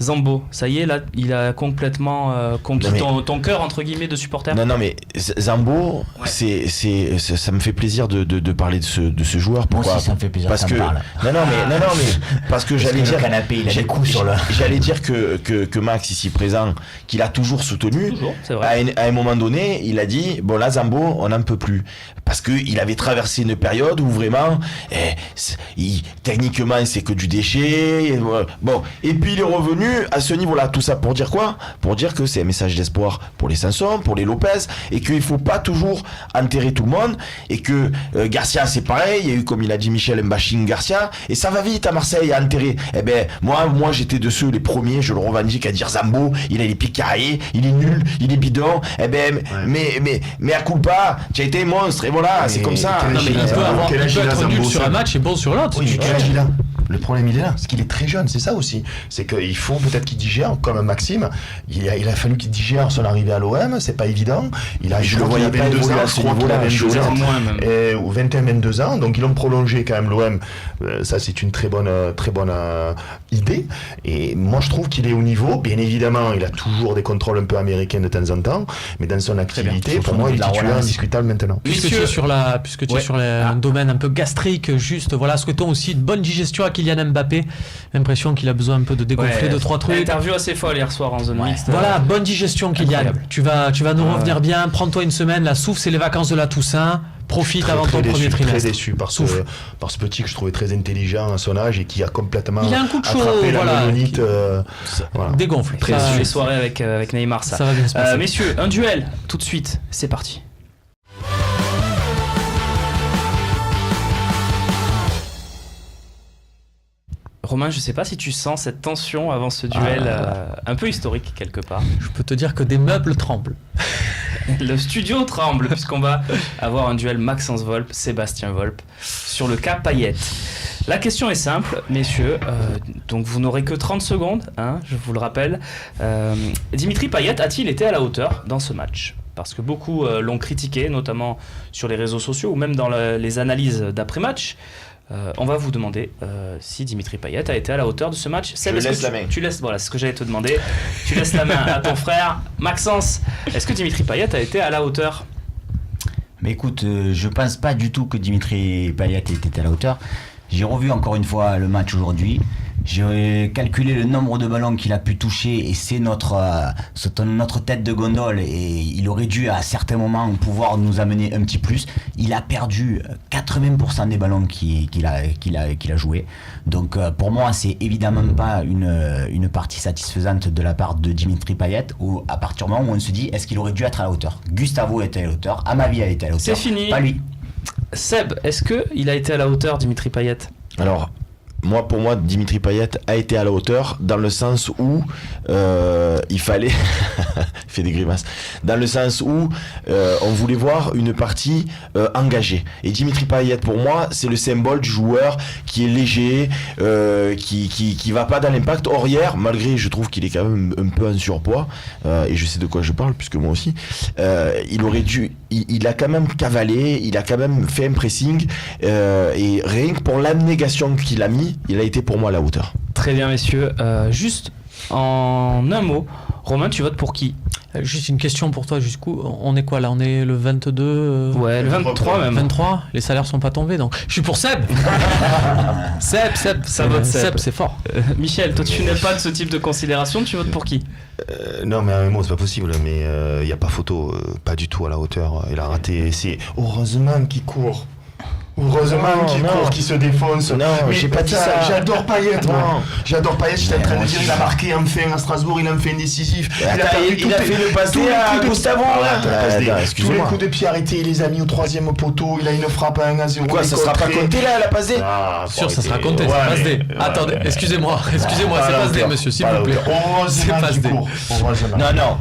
Zambo, ça y est, là, il a complètement conquis ton cœur, entre guillemets, de supporter. Non, mais Zambo, ça me fait plaisir de parler de ce joueur. Pourquoi? Moi aussi, ça me fait plaisir. Parce que non, mais parce que j'allais dire, le canapé, il a des coups sur le. J'allais dire que Max ici présent, qu'il a toujours soutenu. Toujours, c'est vrai. À un moment donné, il a dit bon là Zambo, on n'en peut plus parce que il avait traversé une période où vraiment, techniquement, c'est que du déchet. Bon, et puis il est revenu à ce niveau-là. Tout ça pour dire quoi? Pour dire que c'est un message d'espoir pour les Sanson, pour les Lopez, et qu'il faut pas toujours enterrer tout le monde, et que Garcia c'est pareil. Il y a eu, comme il a dit Michel, un bashing Garcia, et ça va vite à Marseille à enterrer. Eh ben moi j'étais de ceux les premiers, je le revendique, à dire Zambo, il a les pieds carrés, il est nul, il est bidon. Eh ben mais à culpa, tu as été un monstre, et voilà, c'est comme ça. Non, mais il peut être nul sur un match et bon sur l'autre. Oui, quel âge il a? Le problème il est là, c'est qu'il est très jeune, c'est ça aussi. C'est qu'il faut peut-être qu'il digère, comme Maxime, il a fallu qu'il digère son arrivée à l'OM, c'est pas évident. Je le voyais pas 22 ans, je crois qu'il a 22 ans, ou 21-22 ans, donc ils l'ont prolongé quand même l'OM. Ça c'est une très bonne idée. Et moi je trouve qu'il est au niveau. Bien évidemment, il a toujours des contrôles un peu américains de temps en temps, mais dans son activité, pour moi, il est titulaire indiscutable maintenant. Puisque tu es sur un domaine un peu gastrique, juste, voilà, souhaitons aussi une bonne digestion à Kylian Mbappé. L'impression qu'il a besoin un peu de dégonfler 2-3 trucs. Interview assez folle hier soir en zone mixte. Voilà, bonne digestion Kylian. Tu vas nous revenir bien. Prends-toi une semaine, la souffle, c'est les vacances de la Toussaint. Profite avant ton premier trimestre. Très déçu par ce petit que je trouvais très intelligent à son âge et qui a complètement attrapé la mélanite. Dégonfle. Très déçu les soirées avec Neymar, ça. Ça va bien se passer. Messieurs, un duel tout de suite. C'est parti. Romain, je sais pas si tu sens cette tension avant ce duel un peu historique quelque part. Je peux te dire que des meubles tremblent. Le studio tremble puisqu'on va avoir un duel Maxence Volpe, Sébastien Volpe sur le cas Payet. La question est simple, messieurs, donc vous n'aurez que 30 secondes, hein, je vous le rappelle. Dimitri Payet a-t-il été à la hauteur dans ce match ? Parce que beaucoup l'ont critiqué, notamment sur les réseaux sociaux ou même dans les analyses d'après-match. On va vous demander si Dimitri Payet a été à la hauteur de ce match. Seb, je laisse la main. Voilà, c'est ce que j'allais te demander. Tu laisses la main à ton frère. Maxence, est-ce que Dimitri Payet a été à la hauteur ? Mais écoute, je pense pas du tout que Dimitri Payet était à la hauteur. J'ai revu encore une fois le match aujourd'hui. J'ai calculé le nombre de ballons qu'il a pu toucher et c'est notre tête de gondole et il aurait dû à certains moments pouvoir nous amener un petit plus. Il a perdu 80% des ballons qu'il a joué. Donc pour moi c'est évidemment pas une partie satisfaisante de la part de Dimitri Payet à partir du moment où on se dit est-ce qu'il aurait dû être à la hauteur. Gustavo était à la hauteur, Amavi a été à la hauteur. C'est fini. Pas lui. Seb, est-ce qu'il a été à la hauteur Dimitri Payet ? Alors pour moi, Dimitri Payet a été à la hauteur dans le sens où il fallait... il fait des grimaces. Dans le sens où on voulait voir une partie engagée. Et Dimitri Payet, pour moi, c'est le symbole du joueur qui est léger, qui va pas dans l'impact. Or hier, malgré, je trouve qu'il est quand même un peu en surpoids, et je sais de quoi je parle, puisque moi aussi, il a quand même cavalé, il a quand même fait un pressing, et rien que pour l'abnégation qu'il a mis, il a été pour moi à la hauteur. Très bien messieurs, juste en un mot, Romain, tu votes pour qui ? Juste une question pour toi, jusqu'où on est quoi là ? On est le 22 Ouais, le 23 même. 23, les salaires sont pas tombés donc. Je suis pour Seb. Seb, ça vote Seb, c'est fort. Michel, toi tu n'es pas de ce type de considération, tu votes pour qui ? Non mais un mot c'est pas possible, mais il n'y a pas photo, pas du tout à la hauteur. Il a raté, c'est heureusement qu'il court. Heureusement qu'il court, qu'il se défonce. Non, mais j'ai pas dit ça. J'adore Payet, moi. J'adore Payet, j'étais en train de dire, il a marqué enfin à Strasbourg, il a fait un décisif. Il a fait le passe à Gustavo. Tous les coups de pied arrêtés, il les a mis au troisième poteau, il a une frappe à 1-0. Quoi, ça sera pas compté là, la passe D ? Sûr, ça sera compté, c'est passe D. Attendez, excusez-moi, c'est passe D, monsieur, s'il vous plaît. Heureusement qu'il court.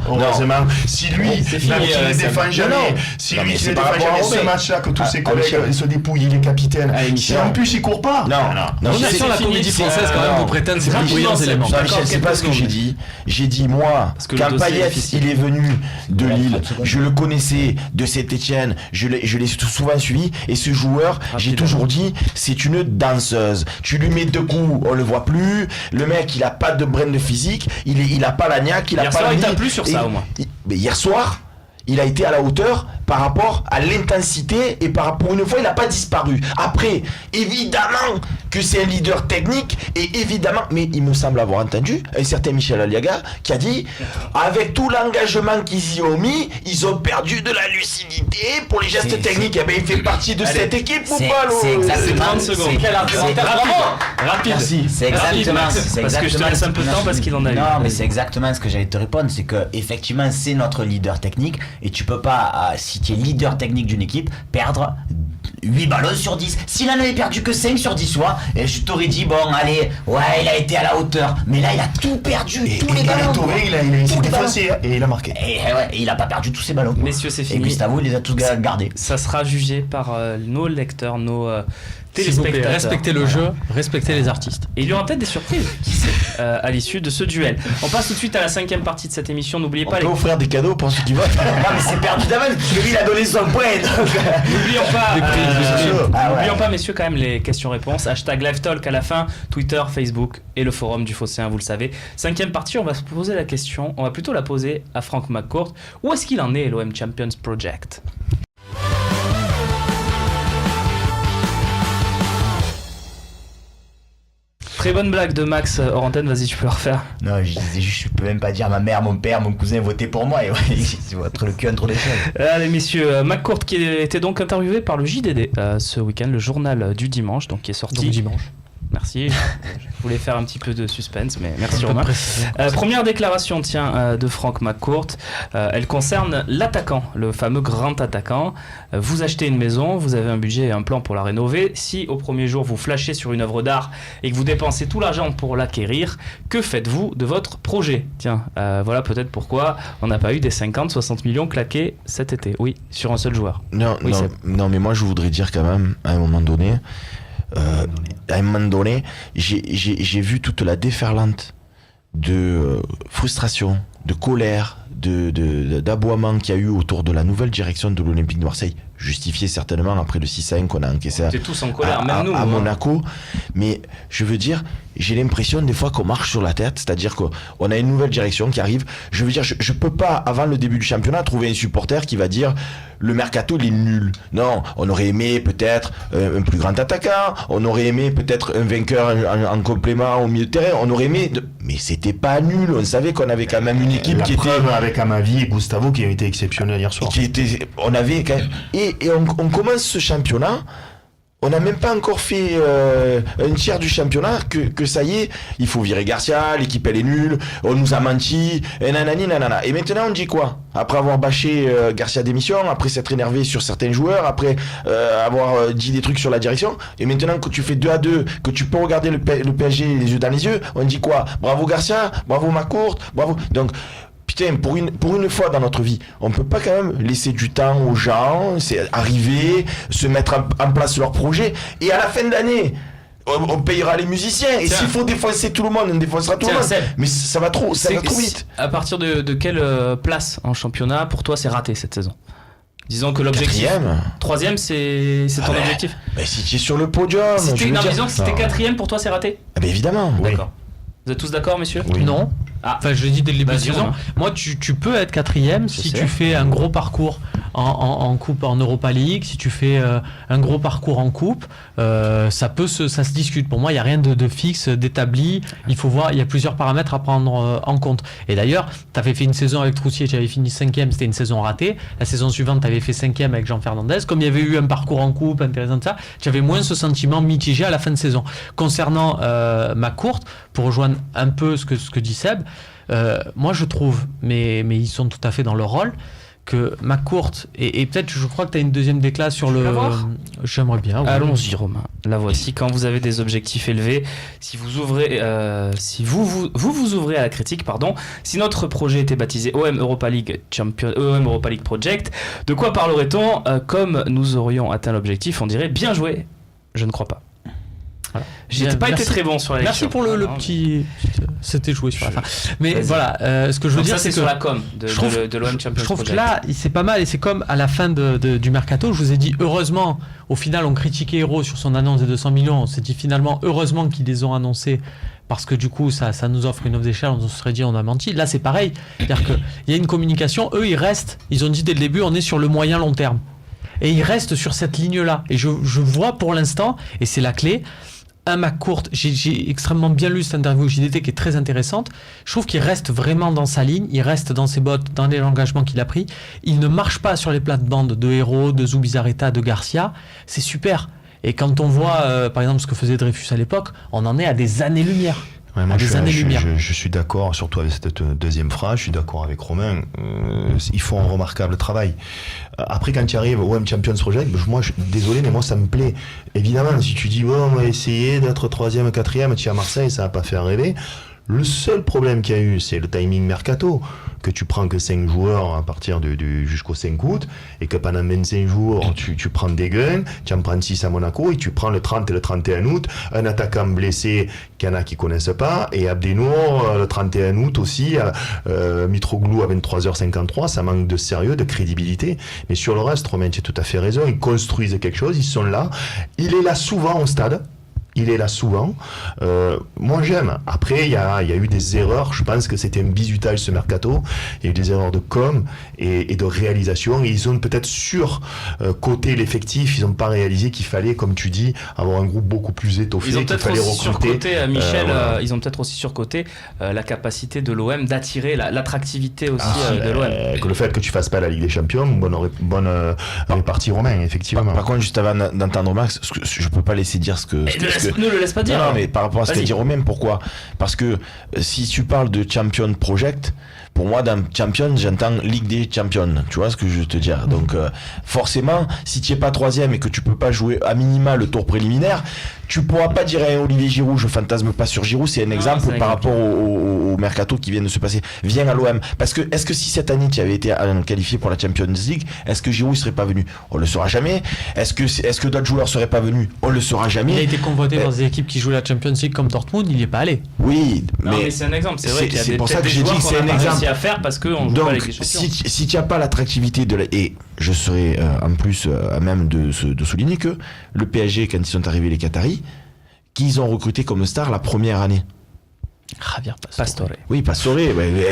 Heureusement. Si lui, qui ne défend jamais, ce match-là, que tous ses collègues se dépouillent, il est capitaine. Si en plus il court pas. Non. Sur la comédie française, quand même, vous prétendez c'est plus brillant éléments. Michel, c'est pas ce que j'ai dit. J'ai dit, moi, quand Payet, il est venu de Lille, je le connaissais, de Saint-Etienne, je l'ai souvent suivi, et ce joueur, j'ai toujours dit, c'est une danseuse. Tu lui mets 2 coups, on le voit plus. Le mec, il a pas de brain de physique, il a pas la niaque, il a pas la. Il t'a plu sur ça au moins. Mais hier soir, il a été à la hauteur par rapport à l'intensité et par rapport, une fois, il n'a pas disparu. Après, évidemment que c'est un leader technique et évidemment, mais il me semble avoir entendu un certain Michel Aliaga qui a dit, avec tout l'engagement qu'ils y ont mis, ils ont perdu de la lucidité pour les gestes techniques. Eh bien, il fait partie de cette équipe ou pas, c'est exactement 30 secondes. Quel argumentaire rapide. Merci. C'est exactement. Parce que je te laisse un peu de temps parce qu'il en a eu. Non, mais c'est exactement ce que j'allais te répondre, c'est que effectivement, c'est notre leader technique et tu peux pas, si tu es leader technique d'une équipe, perdre 8 ballons sur 10. S'il en avait perdu que 5 sur 10 fois, et je t'aurais dit, bon, allez, ouais, il a été à la hauteur. Mais là, il a tout perdu, tous les ballons. Il s'est défoncé et il a marqué. Et il a pas perdu tous ses ballons. Messieurs, c'est fini. Et Gustavo, il les a tous gardés. Ça sera jugé par nos lecteurs, nos téléspectateurs. Respectez le jeu, respectez les artistes. Et il y aura peut-être des surprises à l'issue de ce duel. On passe tout de suite à la 5e partie de cette émission. N'oubliez pas on peut offrir des cadeaux pour ceux qui votent. Non, mais c'est perdu d'avance parce que lui, il a donné son point. N'oublions pas, messieurs, quand même les questions-réponses. #LiveTalk à la fin, Twitter, Facebook et le forum du Phocéen, vous le savez. 5e partie, on va se poser la question. On va plutôt la poser à Frank McCourt. Où est-ce qu'il en est, l'OM Champions Project ? Très bonne blague de Max hors antenne, vas-y, tu peux la refaire. Non, je disais juste, je peux même pas dire ma mère, mon père, mon cousin votaient pour moi. Et ouais, c'est entre le cul entre les choses. Allez, messieurs, McCourt qui était donc interviewé par le JDD ce week-end, le journal du dimanche, donc qui est sorti. Donc dimanche. Merci, je voulais faire un petit peu de suspense, mais merci Romain. Première déclaration, de Frank McCourt. Elle concerne l'attaquant, le fameux grand attaquant. Vous achetez une maison, vous avez un budget et un plan pour la rénover. Si au premier jour vous flashez sur une œuvre d'art et que vous dépensez tout l'argent pour l'acquérir, que faites-vous de votre projet ? Voilà peut-être pourquoi on n'a pas eu des 50-60 millions claqués cet été. Oui, sur un seul joueur. Non, mais moi je voudrais dire quand même, à un moment donné, j'ai vu toute la déferlante de frustration, de colère, d'aboiement qu'il y a eu autour de la nouvelle direction de l'Olympique de Marseille, justifiée certainement après le 6-5 qu'on a encaissé tous en colère, même nous, à Monaco. Mais je veux dire, j'ai l'impression des fois qu'on marche sur la tête, c'est-à-dire qu'on a une nouvelle direction qui arrive. Je veux dire, je peux pas, avant le début du championnat, trouver un supporter qui va dire le mercato il est nul. Non, on aurait aimé peut-être un plus grand attaquant, on aurait aimé peut-être un vainqueur en complément au milieu de terrain, on aurait aimé... Mais c'était pas nul, on savait qu'on avait quand même une équipe qui était... avec Amavi et Gustavo qui a été exceptionnel hier soir. On avait quand même... Et on commence ce championnat, on n'a même pas encore fait un tiers du championnat que ça y est, il faut virer Garcia, l'équipe elle est nulle, on nous a menti, et nanani nanana. Et maintenant on dit quoi ? Après avoir bâché Garcia démission, après s'être énervé sur certains joueurs, après avoir dit des trucs sur la direction, et maintenant que tu fais 2-2, que tu peux regarder le PSG les yeux dans les yeux, on dit quoi ? Bravo Garcia, bravo McCourt, bravo... Donc... Putain, pour une fois dans notre vie, on peut pas quand même laisser du temps aux gens, c'est arriver, se mettre en place leur projet, et à la fin de l'année, on payera les musiciens, et s'il faut défoncer tout le monde, on défoncera tout le monde. Mais ça va trop vite. À partir de quelle place en championnat, pour toi, c'est raté cette saison ? Disons que l'objectif... 3ème, c'est ton objectif. Mais si tu es sur le podium... Disons que si t'es 4ème, pour toi, c'est raté ? Évidemment. D'accord. Vous êtes tous d'accord, messieurs ? Oui. Non. Enfin, je l'ai dit dès le début de saison. Moi, tu peux être 4ème si tu fais un gros parcours en coupe, en Europa League, si tu fais un gros parcours en coupe, ça se discute. Pour moi, il n'y a rien de fixe, d'établi. Il faut voir, il y a plusieurs paramètres à prendre en compte. Et d'ailleurs, tu avais fait une saison avec Troussier, tu avais fini 5ème, c'était une saison ratée. La saison suivante, tu avais fait 5ème avec Jean Fernandez. Comme il y avait eu un parcours en coupe intéressant de ça, tu avais moins ce sentiment mitigé à la fin de saison. Concernant McCourt, pour rejoindre un peu ce que dit Seb, moi je trouve, mais ils sont tout à fait dans leur rôle, que McCourt et peut-être je crois que tu as une deuxième déclat sur le. J'aimerais bien. Oui. Allons-y Romain. La voici. Quand vous avez des objectifs élevés, si vous ouvrez, si vous ouvrez à la critique, pardon. Si notre projet était baptisé OM Europa League Project, de quoi parlerait-on comme nous aurions atteint l'objectif? On dirait bien joué. Je ne crois pas. Voilà. J'ai pas été très bon sur la lecture. Merci pour le petit. C'était joué sur la fin. Mais voilà, ce que je veux dire, c'est que sur la com de l'OM Champions. Je trouve que là, c'est pas mal et c'est comme à la fin du mercato. Je vous ai dit, heureusement, au final, on critiquait Hérault sur son annonce de 200 millions. On s'est dit finalement, heureusement qu'ils les ont annoncés parce que du coup, ça nous offre une offre d'échelle. On se serait dit, on a menti. Là, c'est pareil. C'est-à-dire qu'il y a une communication. Eux, ils restent. Ils ont dit dès le début, on est sur le moyen long terme. Et ils restent sur cette ligne-là. Et je vois pour l'instant, et c'est la clé. Un McCourt, j'ai extrêmement bien lu cette interview JDT qui est très intéressante. Je trouve qu'il reste vraiment dans sa ligne, il reste dans ses bottes, dans les engagements qu'il a pris. Il ne marche pas sur les plates-bandes de Hérault, de Zubizarreta, de Garcia. C'est super. Et quand on voit, par exemple, ce que faisait Dreyfus à l'époque, on en est à des années-lumière. Ouais, moi je suis d'accord, surtout avec cette deuxième phrase, je suis d'accord avec Romain. Ils font un remarquable travail. Après, quand tu arrives au OM Champions Project, moi, désolé, mais moi, ça me plaît. Évidemment, si tu dis, on va essayer d'être 3e, 4e, tu es à Marseille, ça va pas faire rêver. Le seul problème qu'il y a eu, c'est le timing mercato, que tu prends que 5 joueurs à partir jusqu'au 5 août, et que pendant 25 jours, tu prends des guns, tu en prends 6 à Monaco, et tu prends le 30 et le 31 août, un attaquant blessé qu'il y en a qui connaissent pas, et Abdenour, le 31 août aussi, Mitroglou à 23h53, ça manque de sérieux, de crédibilité. Mais sur le reste, Romain, tu as tout à fait raison, ils construisent quelque chose, ils sont là. Il est là souvent au stade. Il est là souvent. Moi, j'aime. Après, il y a eu des erreurs. Je pense que c'était un bizutage, ce mercato. Il y a eu des erreurs de com et de réalisation. Et ils ont peut-être surcoté l'effectif. Ils n'ont pas réalisé qu'il fallait, comme tu dis, avoir un groupe beaucoup plus étoffé. Ils ont peut-être aussi surcoté, Michel, voilà. Ils ont peut-être aussi surcoté la capacité de l'OM d'attirer l'attractivité aussi de l'OM. Que le fait que tu fasses pas la Ligue des Champions, bonne répartie Romain, effectivement. Par contre, juste avant d'entendre Max, je peux pas laisser dire ce que... Ne le laisse pas dire. Non, mais par rapport à ce qu'a dit Romain, pourquoi? Parce que si tu parles de Champion Project, pour moi, dans Champions, j'entends Ligue des Champions. Tu vois ce que je veux te dire? Donc, forcément, si tu n'es pas 3e et que tu peux pas jouer à minima le tour préliminaire, tu pourras pas dire à Olivier Giroud, je fantasme pas sur Giroud, c'est un exemple par rapport au mercato qui vient de se passer. Viens à l'OM. Parce que, est-ce que si cette année tu avais été qualifié pour la Champions League, est-ce que Giroud serait pas venu? On le saura jamais. Est-ce que d'autres joueurs seraient pas venus? On le saura jamais. Il a été convoité dans des équipes qui jouent la Champions League comme Dortmund, il n'y est pas allé. Oui, mais c'est un exemple. C'est vrai qu'il y a c'est pour ça que j'ai dit que c'est un exemple à faire parce qu'on joue pas avec les champions. Si tu n'as pas l'attractivité et je serais en plus à même de souligner que le PSG, quand ils sont arrivés les Qataris, qu'ils ont recruté comme star la première année. Javier Pastore. Oui, Pastore.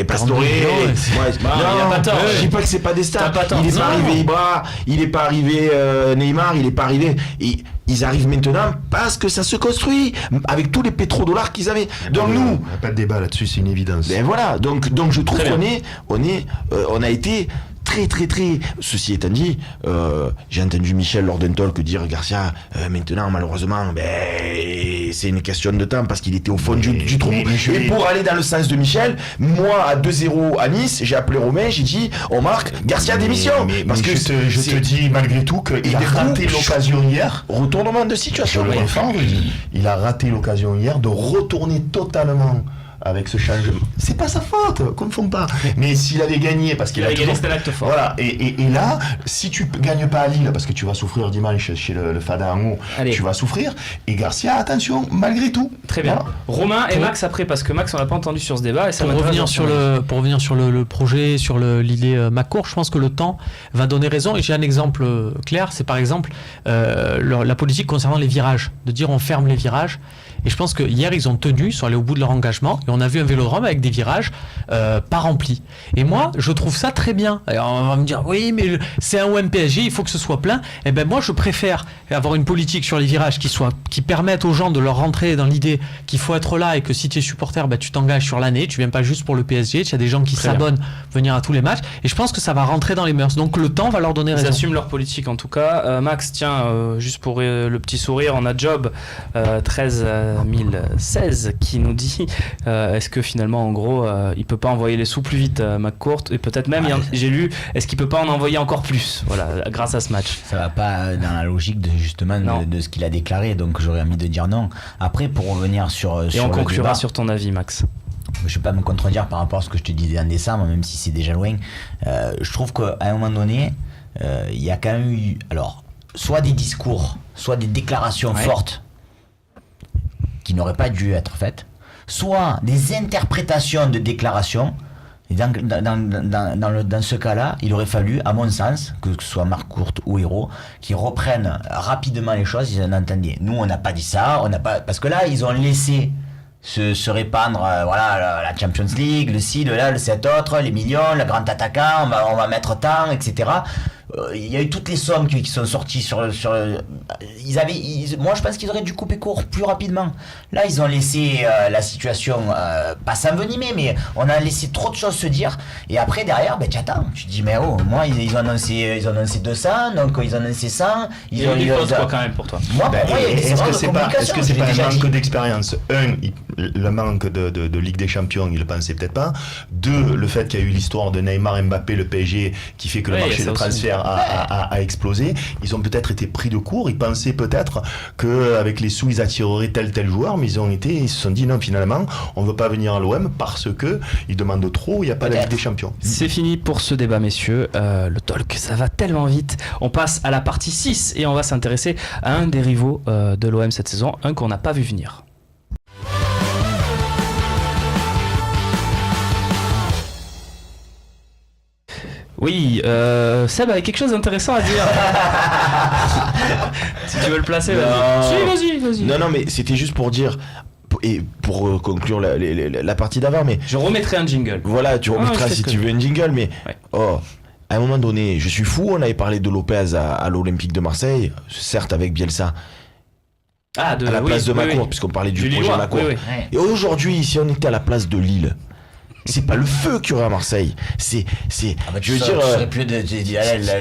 Pastore. Non, il n'y a pas tort. Je dis pas que c'est pas des stars. Il n'est pas arrivé Ibra, il n'est pas arrivé Neymar, il n'est pas arrivé. Et ils arrivent maintenant parce que ça se construit avec tous les pétrodollars qu'ils avaient. Donc nous, il n'y a pas de débat là-dessus, c'est une évidence. Ben voilà. Donc je trouve qu'on a été très. Ceci étant dit, j'ai entendu Michel lors d'un talk dire Garcia, maintenant malheureusement, c'est une question de temps parce qu'il était au fond du trou. Et pour aller dans le sens de Michel, moi à 2-0 à Nice, j'ai appelé Romain, j'ai dit on marque Garcia démission. Parce que je te dis malgré tout qu'il a raté l'occasion hier. Retournement de situation. Il a raté l'occasion hier de retourner totalement avec ce changement. C'est pas sa faute, confond pas. Mais s'il avait gagné, parce qu'il a gagné, c'était l'acte fort. Voilà. Et là, si tu gagnes pas à Lille, parce que tu vas souffrir dimanche chez le Fada en haut, tu vas souffrir. Et Garcia, attention, malgré tout. Très bien. Voilà. Romain et Max après, parce que Max on l'a pas entendu sur ce débat. Et ça pour revenir sur le projet, sur l'idée McCourt, je pense que le temps va donner raison. Et j'ai un exemple clair, c'est par exemple la politique concernant les virages, de dire on ferme les virages. Et je pense que hier ils ont tenu, ils sont allés au bout de leur engagement et on a vu un vélodrome avec des virages pas remplis. Et moi je trouve ça très bien. Alors, on va me dire oui mais c'est un OM PSG, il faut que ce soit plein. Et ben moi je préfère avoir une politique sur les virages qui permettent aux gens de leur rentrer dans l'idée qu'il faut être là et que si tu es supporter, tu t'engages sur l'année, tu viens pas juste pour le PSG. Tu as des gens qui s'abonnent venir à tous les matchs et je pense que ça va rentrer dans les mœurs. Donc le temps va leur donner raison. Ils assument leur politique en tout cas. Max, tiens, juste pour le petit sourire, on a Job 13 016 qui nous dit est-ce que finalement, en gros, il peut pas envoyer les sous plus vite, McCourt, et peut-être même, j'ai lu, est-ce qu'il peut pas en envoyer encore plus, voilà, grâce à ce match. Ça va pas dans la logique de ce qu'il a déclaré, donc j'aurais envie de dire non. Après, pour revenir sur et on conclura débat, sur ton avis, Max. Je vais pas me contredire par rapport à ce que je te disais en décembre, même si c'est déjà loin. Je trouve qu'à un moment donné, il y a quand même eu, alors, soit des discours, soit des déclarations fortes qui n'auraient pas dû être faites, soit des interprétations de déclarations. Et dans ce cas-là, il aurait fallu, à mon sens, que ce soit McCourt ou Herro, qu'ils reprennent rapidement les choses. Ils en entendaient. Nous, on n'a pas dit ça, parce que là, ils ont laissé se répandre, la Champions League, le ci, le là, le cet autre, les millions, le grand attaquant, on va mettre tant, etc. Il y a eu toutes les sommes qui sont sorties moi je pense qu'ils auraient dû couper court plus rapidement. Là ils ont laissé la situation pas s'envenimer, mais on a laissé trop de choses se dire, et après derrière tu attends, tu te dis mais moi ils ont annoncé 200, donc ils ont annoncé 100, il y a eu des fautes quand même pour toi. Est-ce que c'est pas un manque d'expérience? Le manque de Ligue des Champions, il le pensait peut-être pas. 2, le fait qu'il y a eu l'histoire de Neymar, Mbappé, le PSG, qui fait que le marché de transfert a explosé. Ils ont peut-être été pris de court. Ils pensaient peut-être qu'avec les sous, ils attireraient tel joueur, mais ils se sont dit non, finalement, on ne veut pas venir à l'OM parce qu'ils demandent trop, il n'y a pas la Ligue des Champions. C'est fini pour ce débat, messieurs. Le talk, ça va tellement vite. On passe à la partie 6 et on va s'intéresser à un des rivaux de l'OM cette saison, un qu'on n'a pas vu venir. Oui, Seb avait quelque chose d'intéressant à dire. Si tu veux le placer, vas-y. Non, mais c'était juste pour dire, et pour conclure la partie d'avant, mais... Je remettrai un jingle. Voilà, tu remettras si tu veux un jingle, mais... Ouais. À un moment donné, je suis fou, on avait parlé de Lopez à l'Olympique de Marseille, certes avec Bielsa. À la place de McCourt, puisqu'on parlait du projet McCourt. Oui. Et aujourd'hui, si on était à la place de Lille... C'est pas le feu qu'il y aurait à Marseille. Je veux dire.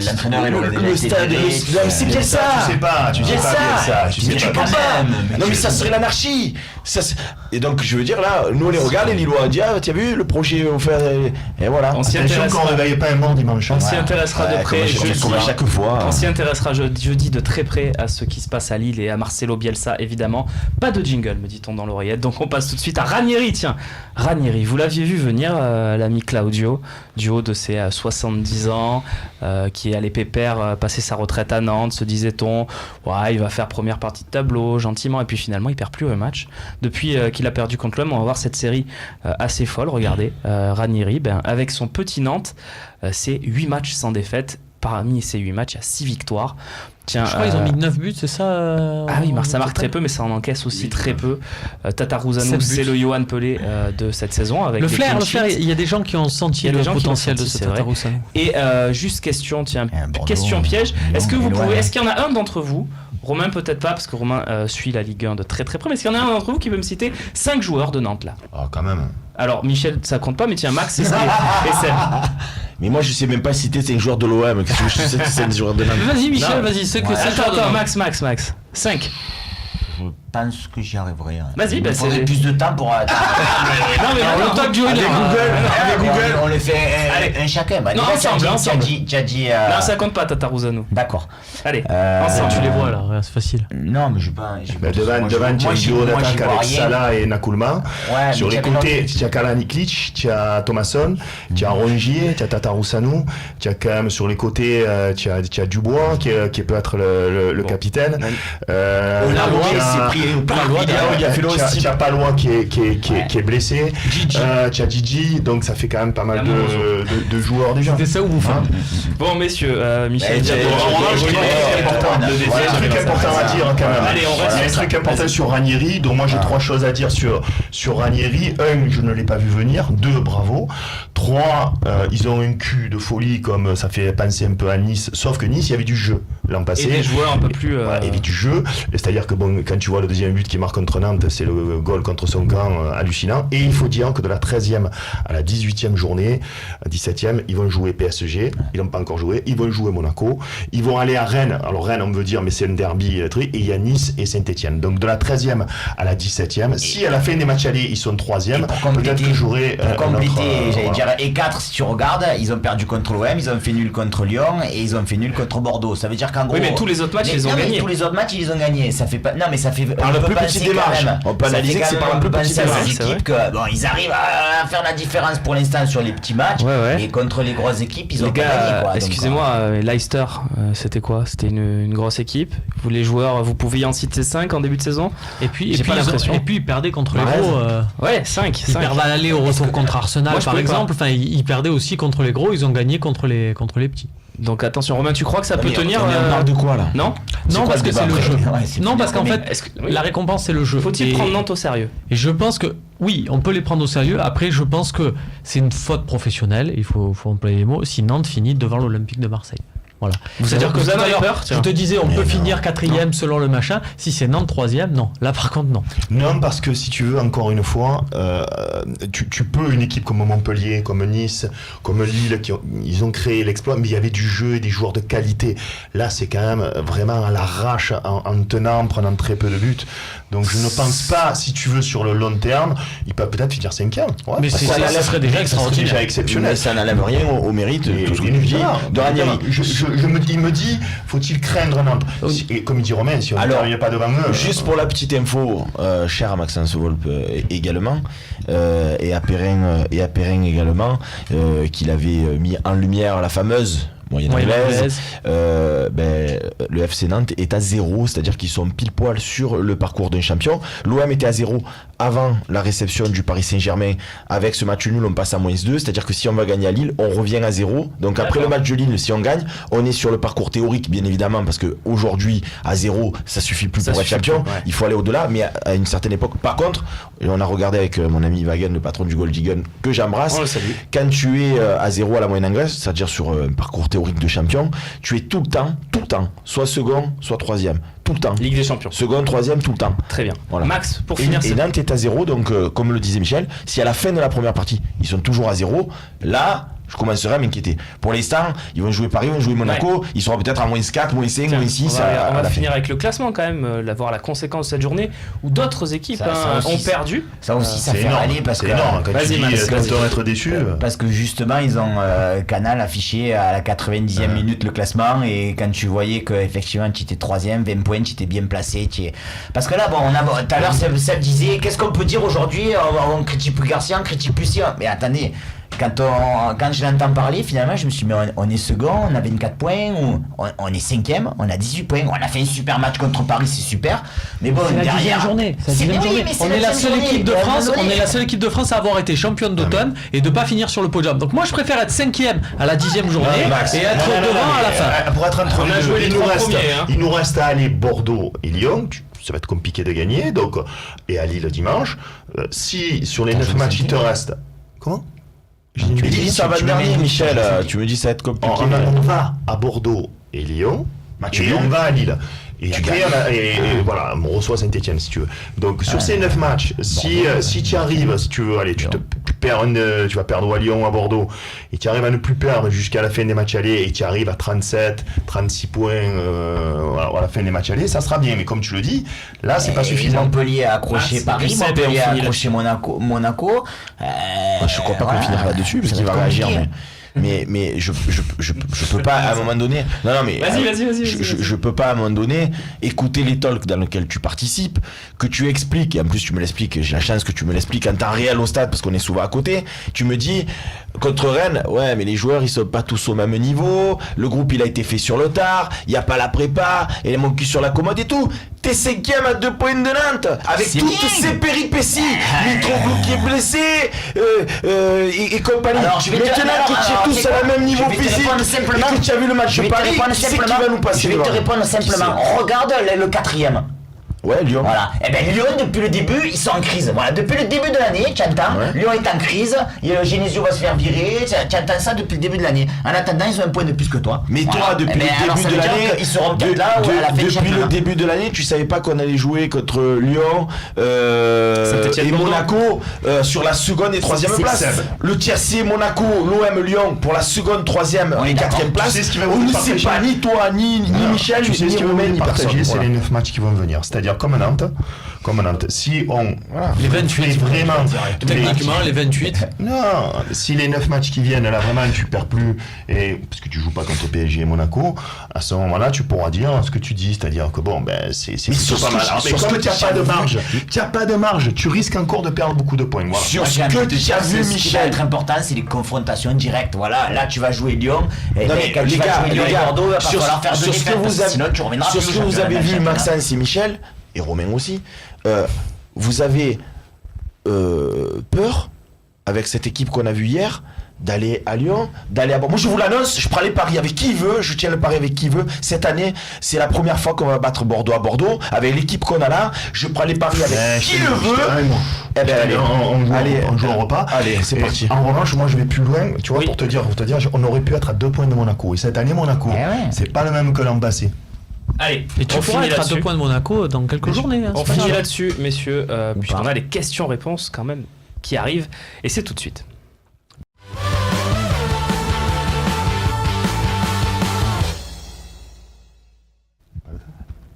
L'entraîneur le stade. C'est bien ça. Tu sais pas. Non, mais ça serait l'anarchie. Et donc, je veux dire, là, nous on les regarde, les Lillois, on dit, ah, t'as vu le projet offert. Et voilà. On s'y intéressera. On ne réveille pas un mort dimanche. On s'y intéressera de près. Chaque fois. On s'y intéressera jeudi de très près à ce qui se passe à Lille et à Marcelo Bielsa, évidemment. Pas de jingle, me dit-on dans l'oreillette. Donc, on passe tout de suite à Ranieri. Tiens, Ranieri, vous l'aviez vu venir, l'ami Claudio, du haut de ses 70 ans, qui allait pépère passer sa retraite à Nantes, se disait-on, il va faire première partie de tableau gentiment, et puis finalement il perd plus un match depuis qu'il a perdu contre l'OM. On va voir cette série assez folle. Regardez, Ranieri, avec son petit Nantes, c'est 8 matchs sans défaite. Parmi ces 8 matchs, il y a 6 victoires. Tiens, je crois qu'ils ont mis 9 buts, c'est ça Ah oui, ça marque très peu, mais ça en encaisse aussi très peu. Tataruzanu, c'est le Yohan Pelé de cette saison. Avec le flair, il y a des gens qui ont senti le potentiel de ce Tataruzanu. Et juste question piège. Est-ce qu'il y en a un d'entre vous, Romain peut-être pas, parce que Romain suit la Ligue 1 de très très près, mais est-ce qu'il y en a un d'entre vous qui peut me citer 5 joueurs de Nantes là? Quand même. Alors Michel, ça compte pas, mais tiens, Max et Seb. Mais moi je sais même pas citer 5 joueurs de l'OM. Qu'est-ce que je sais que c'est 5 joueurs de l'OM? Vas-y Michel, vas-y, c'est que c'est. Attends, Max. 5. Je pense que j'y arriverai. Vas-y, il faudrait plus de temps pour. Non, mais le temps que du avec Google, on les fait un chacun. Non, ensemble. Tu as dit. Non, ça compte pas, Tataruzanu. D'accord. Allez, ensemble, tu les vois là, c'est facile. Non, mais je pas. Devant, tu as un duo d'attaque avec Salah et Nakoulma. Sur les côtés, tu as Kalaniklic, tu as Thomasson, tu as Rongier, tu as Tataruzanu. Tu as quand même sur les côtés, tu as Dubois qui peut être le capitaine. Tu as Palois qui est blessé. Tu as Gigi, donc ça fait quand même pas mal de joueurs déjà. C'était ça ou vous faites? Bon, messieurs, Michel. Il y a un truc important à dire quand même. Allez, on reste. Il y a un truc important sur Ranieri, donc moi j'ai 3 choses à dire sur Ranieri. 1, je ne l'ai pas vu venir. 2, bravo. 3, ils ont un cul de folie, comme ça fait penser un peu à Nice, sauf que Nice, il y avait du jeu. l'an passé. Et des joueurs un peu plus... Et du jeu, c'est-à-dire que quand tu vois le deuxième but qui marque contre Nantes, c'est le goal contre son camp hallucinant. Et il faut dire que de la 13e à la 18e journée, à 17e, ils vont jouer PSG, ils n'ont pas encore joué, ils vont jouer Monaco, ils vont aller à Rennes. Alors Rennes, on veut dire, mais c'est un derby, et il y a Nice et Saint-Etienne. Donc de la 13e à la 17e, si à la fin des matchs allés, ils sont 3e, peut-être que j'aurai... Pour compléter, j'allais dire, et 4, si tu regardes, ils ont perdu contre l'OM, ils ont fait nul contre Lyon et ils ont fait nul contre Bordeaux. Ça veut dire qu'en gros... Oui, mais tous les autres matchs, ils ont gagné. Tous les autres matchs, ils ont gagné. Ça fait pas... Non, mais ça fait... Par le plus petit démarche. On peut analyser que c'est par le plus petit démarche. Équipes que, bon, ils arrivent à faire la différence pour l'instant sur les petits matchs. Et contre les grosses équipes, ils ont pas gagné, quoi. Excusez-moi, Leicester, c'était quoi? C'était une grosse équipe. Vous, les joueurs, vous pouviez en citer 5 en début de saison. Et puis ils perdaient contre les gros. Ouais, 5. Ils perdent à l'aller au retour contre Arsenal, par exemple. Enfin, ils perdaient aussi contre les gros, ils ont gagné contre les petits. Donc attention, Romain, tu crois que ça peut tenir? On parle de quoi là? Non, parce que c'est le jeu. Non, parce qu'en fait, la récompense c'est le jeu. Faut-il prendre Nantes au sérieux? Et je pense que oui, on peut les prendre au sérieux. Après, je pense que c'est une faute professionnelle. Il faut employer les mots. Si Nantes finit devant l'Olympique de Marseille. Voilà. C'est-à-dire que vous avez peur? Je te disais, on peut finir 4e selon le machin. Si c'est Nantes 3e, non. Là, par contre, non. Non, parce que si tu veux, encore une fois, tu peux, une équipe comme Montpellier, comme Nice, comme Lille, ils ont créé l'exploit, mais il y avait du jeu et des joueurs de qualité. Là, c'est quand même vraiment à l'arrache, en tenant, en prenant très peu de buts. Donc, je ne pense pas, si tu veux, sur le long terme, ils peuvent peut-être finir 5e. Ouais, mais ça serait déjà extraordinaire. Déjà exceptionnel. Mais ça n'enlève rien au mérite de tout ce que tu dis de Ranieri. Il me dit, faut-il craindre Nantes? Et comme il dit Romain, si on n'arrive pas devant eux... Juste pour la petite info, cher à Maxence Volpe également, et à Perrin également, qu'il avait mis en lumière la fameuse moyenne anglaise, le FC Nantes est à 0, c'est-à-dire qu'ils sont pile poil sur le parcours d'un champion. L'OM était à 0 avant la réception du Paris Saint-Germain. Avec ce match nul, on passe à -2, c'est-à-dire que si on va gagner à Lille, on revient à 0. Donc après le match de Lille, si on gagne, on est sur le parcours théorique, bien évidemment, parce que aujourd'hui à 0, ça suffit plus pour être champion. Il faut aller au-delà, mais à une certaine époque. Par contre, on a regardé avec mon ami Wagen, le patron du Goldigan, que j'embrasse. On le salue. Quand tu es à 0 à la moyenne anglaise, c'est-à-dire sur un parcours théorique de champion, tu es tout le temps, soit second, soit 3e. Tout le temps. Ligue des Champions. Second, 3e, tout le temps. Très bien. Voilà. Max, pour finir. Et Nantes est à 0, donc comme le disait Michel, si à la fin de la première partie, ils sont toujours à 0, là, je commencerai à m'inquiéter. Pour l'instant, ils vont jouer Paris, ils vont jouer Monaco, ils seront peut-être à -4, -5, -6. On va finir avec le classement quand même, voir la conséquence de cette journée où d'autres équipes ont perdu. Ça aussi, ça fait râler parce que... C'est énorme, quand tu dis être déçu. Parce que justement, ils ont Canal affiché à la 90e minute le classement, et quand tu voyais qu'effectivement tu étais 3e, 20 points, tu étais bien placé. Parce que là, bon, tout à l'heure, Seb disait, qu'est-ce qu'on peut dire aujourd'hui? On critique plus Garcia, on critique plus Sion. Mais attendez, quand je l'entends parler, finalement, je me suis dit, mais on est second, on a 24 points, ou on est 5e, on a 18 points, on a fait un super match contre Paris, c'est super. Mais bon, c'est derrière. La 10e journée. On est la seule équipe de France. On est la seule équipe de France à avoir été championne d'automne et de pas finir sur le podium. Donc moi, je préfère être 5e à la 10e journée et être devant à la fin. Pour être entre les deux, il nous reste à aller Bordeaux et Lyon. Ça va être compliqué de gagner, donc, et à Lille dimanche. Si sur les 9 matchs il te reste... Comment? Tu me dis ça va le dernier, Michel. Tu me dis ça va être compliqué. On va à Bordeaux et Lyon, et on va à Lille. Et après, voilà, on reçoit Saint-Etienne si tu veux. Donc sur ces 9 matchs, si tu arrives, si tu veux, allez, tu vas perdre à Lyon, à Bordeaux, et tu arrives à ne plus perdre jusqu'à la fin des matchs allés, et tu arrives à 37, 36 points à la fin des matchs allés, ça sera bien. Mais comme tu le dis, là, c'est pas suffisant. Montpellier a accroché Paris, Montpellier a accroché Monaco. Je crois pas qu'on finira là-dessus, parce qu'il va réagir. Mais je peux pas à un moment donné. Non mais vas-y. Je peux pas à un moment donné écouter les talks dans lesquels tu participes, que tu expliques, et en plus tu me l'expliques, j'ai la chance que tu me l'expliques en temps réel au stade parce qu'on est souvent à côté. Tu me dis contre Rennes, ouais mais les joueurs ils sont pas tous au même niveau, le groupe il a été fait sur le tard, il y a pas la prépa et mon cul sur la commode et tout. T'es 5e à 2 points de Nantes avec toutes ces péripéties, Mitroglou qui est blessé et compagnie. Alors, maintenant que tu es tous à la même niveau physique et que tu as vu le match de Paris, c'est qui va nous passer. Je vais te répondre simplement. Regarde le 4e. Ouais, Lyon. Voilà. Et bien Lyon, depuis le début, ils sont en crise. Voilà, depuis le début de l'année, tu entends, Lyon est en crise, Genesio va se faire virer, tu entends ça depuis le début de l'année. En attendant, ils ont un point de plus que toi. Mais toi, depuis le début de l'année, ils seront peut-être là ou à la fin du championnat. Depuis le début de l'année, tu savais pas qu'on allait jouer contre Lyon et Monaco sur la seconde et troisième place. Le tiercé, Monaco, l'OM, Lyon pour la seconde, troisième et quatrième place. On ne sait pas, ni toi, ni Michel, ni Romain, ni personne. C'est les 9 matchs qui vont venir. C'est-à-dire comme Nantes. Si on les 28 vraiment techniquement les 28 non, si les 9 matchs qui viennent là vraiment tu perds plus et parce que tu joues pas contre PSG et Monaco, à ce moment-là tu pourras dire ce que tu dis, c'est-à-dire que bon ben c'est plutôt pas mal. Mais comme tu n'as pas de marge, tu risques encore de perdre beaucoup de points. Voilà. Sur ce que tu as vu, Michel, ce qui va être important, c'est les confrontations directes. Voilà, là tu vas jouer Lyon et quand tu vas jouer Lyon et Bordeaux, il va falloir faire 2 défaites sinon tu reviendras plus. Sur ce que vous avez vu, Maxence et Michel et Romain aussi, vous avez peur avec cette équipe qu'on a vue hier d'aller à Lyon, d'aller à Bordeaux. Moi je vous l'annonce, je prends les paris avec qui veut, je tiens le pari avec qui veut. Cette année, c'est la première fois qu'on va battre Bordeaux à Bordeaux. Avec l'équipe qu'on a là, je prends les paris avec qui le veut. Eh ben allez, on joue au repas. Allez, c'est parti. En revanche, moi je vais plus loin, tu vois, pour te dire, on aurait pu être à 2 points de Monaco. Et cette année, Monaco, c'est pas le même que l'an passé. Allez, et tu pourras être à 2 points de Monaco dans quelques journées. On finit là-dessus, messieurs, puisqu'on a les questions-réponses quand même qui arrivent, et c'est tout de suite.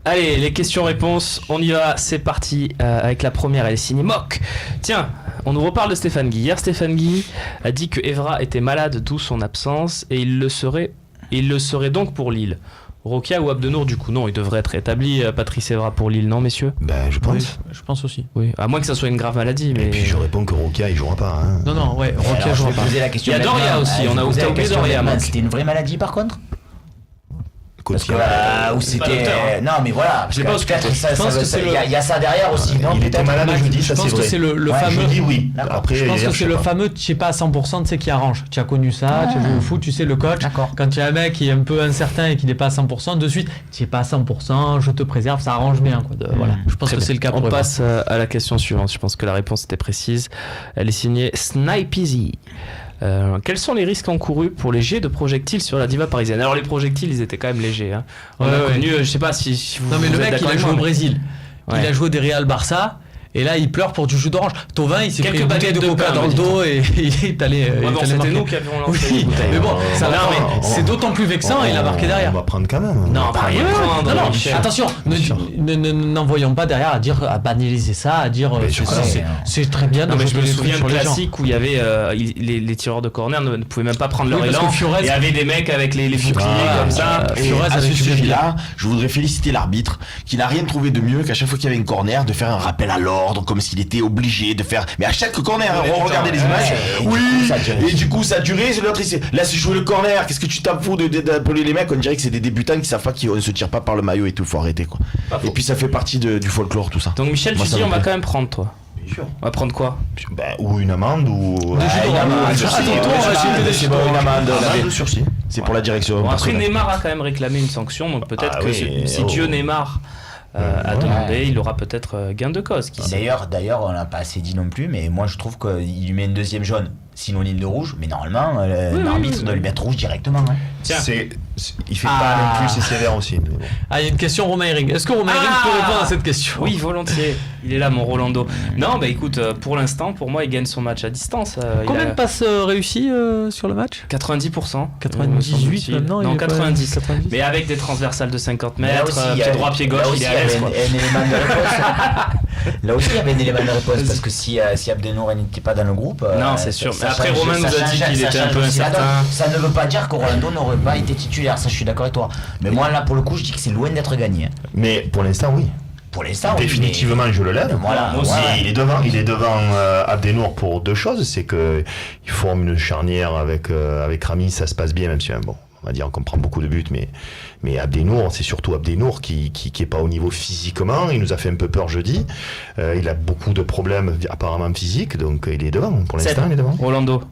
Allez, les questions-réponses, on y va, c'est parti avec la première, elle est signée Mock. Tiens, on nous reparle de Stéphane Guy. Hier, Stéphane Guy a dit que Evra était malade, d'où son absence, et il le serait donc pour Lille. Rokia ou Abdenour du coup? Non, il devrait être rétabli, Patrice Evra pour Lille, non messieurs? Ben je pense. Oui, je pense aussi. Oui, à moins que ça soit une grave maladie. Mais... Et puis je réponds que Rokia il jouera pas. Hein. Non, ouais, Rokia jouera pas. Il y a Doria aussi, on a oublié Doria. C'était une vraie maladie par contre? Parce que où c'était non mais voilà je sais pas, il y a ça derrière aussi, non? Il était malade jeudi, ça c'est vrai. Je pense que c'est le fameux jeudi, oui. Après, je pense que c'est le fameux tu sais pas à 100%, tu sais qui arrange. Tu as connu ça, tu as joué au foot, tu sais le coach. Quand tu as un mec qui est un peu incertain et qui n'est pas à 100%, de suite tu es pas à 100%, je te préserve, ça arrange bien quoi. Voilà, je pense que c'est le cas. On passe à la question suivante. Je pense que la réponse était précise. Elle est signée Snipe Easy. Quels sont les risques encourus pour les jets de projectiles sur la diva parisienne? Alors les projectiles ils étaient quand même légers hein. On a connu, je sais pas si vous... Non mais le mec il a joué au Brésil, il a joué des Real Barça. Et là, il pleure pour du jus d'orange. Tovin, il s'est pris une bouteille de coca dans le dos et il est allé. C'était nous qui avions lancé les bouteilles. Mais bon, c'est d'autant plus vexant, il a marqué derrière. On va prendre quand même. Non, pas rien prendre. Non, attention, n'envoyons pas derrière à banaliser ça, à dire c'est très bien. Non, mais je me souviens de classique où il y avait les tireurs de corner ne pouvaient même pas prendre leur élan. Il y avait des mecs avec les boucliers comme ça. À ce sujet-là, je voudrais féliciter l'arbitre qui n'a rien trouvé de mieux qu'à chaque fois qu'il y avait une corner de faire un rappel à l'ordre. Comme s'il était obligé de faire. Mais à chaque corner, regardez les images. Et du coup, ça a duré. L'autre, il laisse jouer le corner. Qu'est-ce que tu t'en fous d'appeler les mecs? On dirait que c'est des débutants qui savent pas qu'on ne se tire pas par le maillot et tout. Faut arrêter quoi. Et puis ça fait partie du folklore, tout ça. Donc, Michel, tu dis, on va quand même prendre toi. On va prendre quoi? Ou une amende ou. C'est pour la direction. Après, Neymar a quand même réclamé une sanction. Donc peut-être que si Dieu Neymar a demandé, il aura peut-être gain de cause. D'ailleurs, on l'a pas assez dit non plus, mais moi je trouve qu'il lui met une deuxième jaune synonyme de rouge, mais normalement l'arbitre doit lui mettre rouge directement. Hein. Tiens. Il fait pas non plus, c'est sévère aussi. Bon. Il y a une question Romain Hering. Est-ce que Romain Hering peut répondre à cette question? Oui, volontiers. Il est là, mon Rolando. Non, bah écoute, pour l'instant, pour moi, il gagne son match à distance. Combien de passes réussies sur le match? 90%. 98 maintenant? Non, 90. Mais avec des transversales de 50 mètres, pied droit, pied gauche, il est à l'aise. Là aussi, il y avait un élément de réponse parce que si Abdenour n'était pas dans le groupe. Non, c'est sûr. Mais après, Romain nous a dit qu'il était un peu incertain. Ça ne veut pas dire que Rolando n'aurait pas été titulaire, ça je suis d'accord avec toi. Mais moi là pour le coup je dis que c'est loin d'être gagné. Mais pour l'instant oui. Pour l'instant définitivement je le lève. Voilà, il est devant Abdenour pour 2 choses, c'est que il forme une charnière avec Rami, ça se passe bien même si bon on va dire qu'on prend beaucoup de buts mais Abdenour, c'est surtout Abdenour qui est pas au niveau physiquement, il nous a fait un peu peur jeudi. Il a beaucoup de problèmes apparemment physiques, donc il est devant pour l'instant, il est devant. Rolando.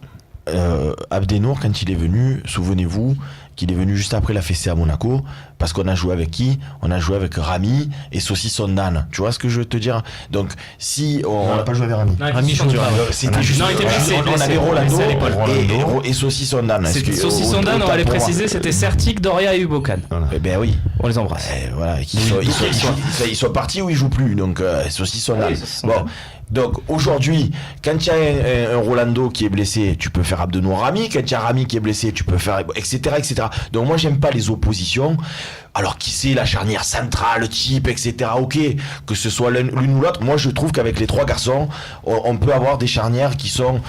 Abdenour, quand il est venu, souvenez-vous qu'il est venu juste après la fessée à Monaco, parce qu'on a joué avec qui? On a joué avec Rami et Saucisson Dan. Tu vois ce que je veux te dire? Donc, si on n'a pas joué avec Rami. Rami joue pas. C'était juste. Non, il était blessé. On avait Rolando et Saucisson Dan. Saucisson Dan, on va les préciser, c'était Certic, Doria et Ubokan. Eh ben oui. On les embrasse. Voilà, ils sont partis ou ils jouent plus. Donc, Saucisson Dan. Bon. Donc aujourd'hui, quand il y a un Rolando qui est blessé, tu peux faire Abdenour Rami. Quand il y a Rami qui est blessé, tu peux faire etc. Donc moi j'aime pas les oppositions. Alors qui c'est la charnière centrale, type, etc. Ok, que ce soit l'une ou l'autre. Moi je trouve qu'avec les 3 garçons, on peut avoir des charnières qui sont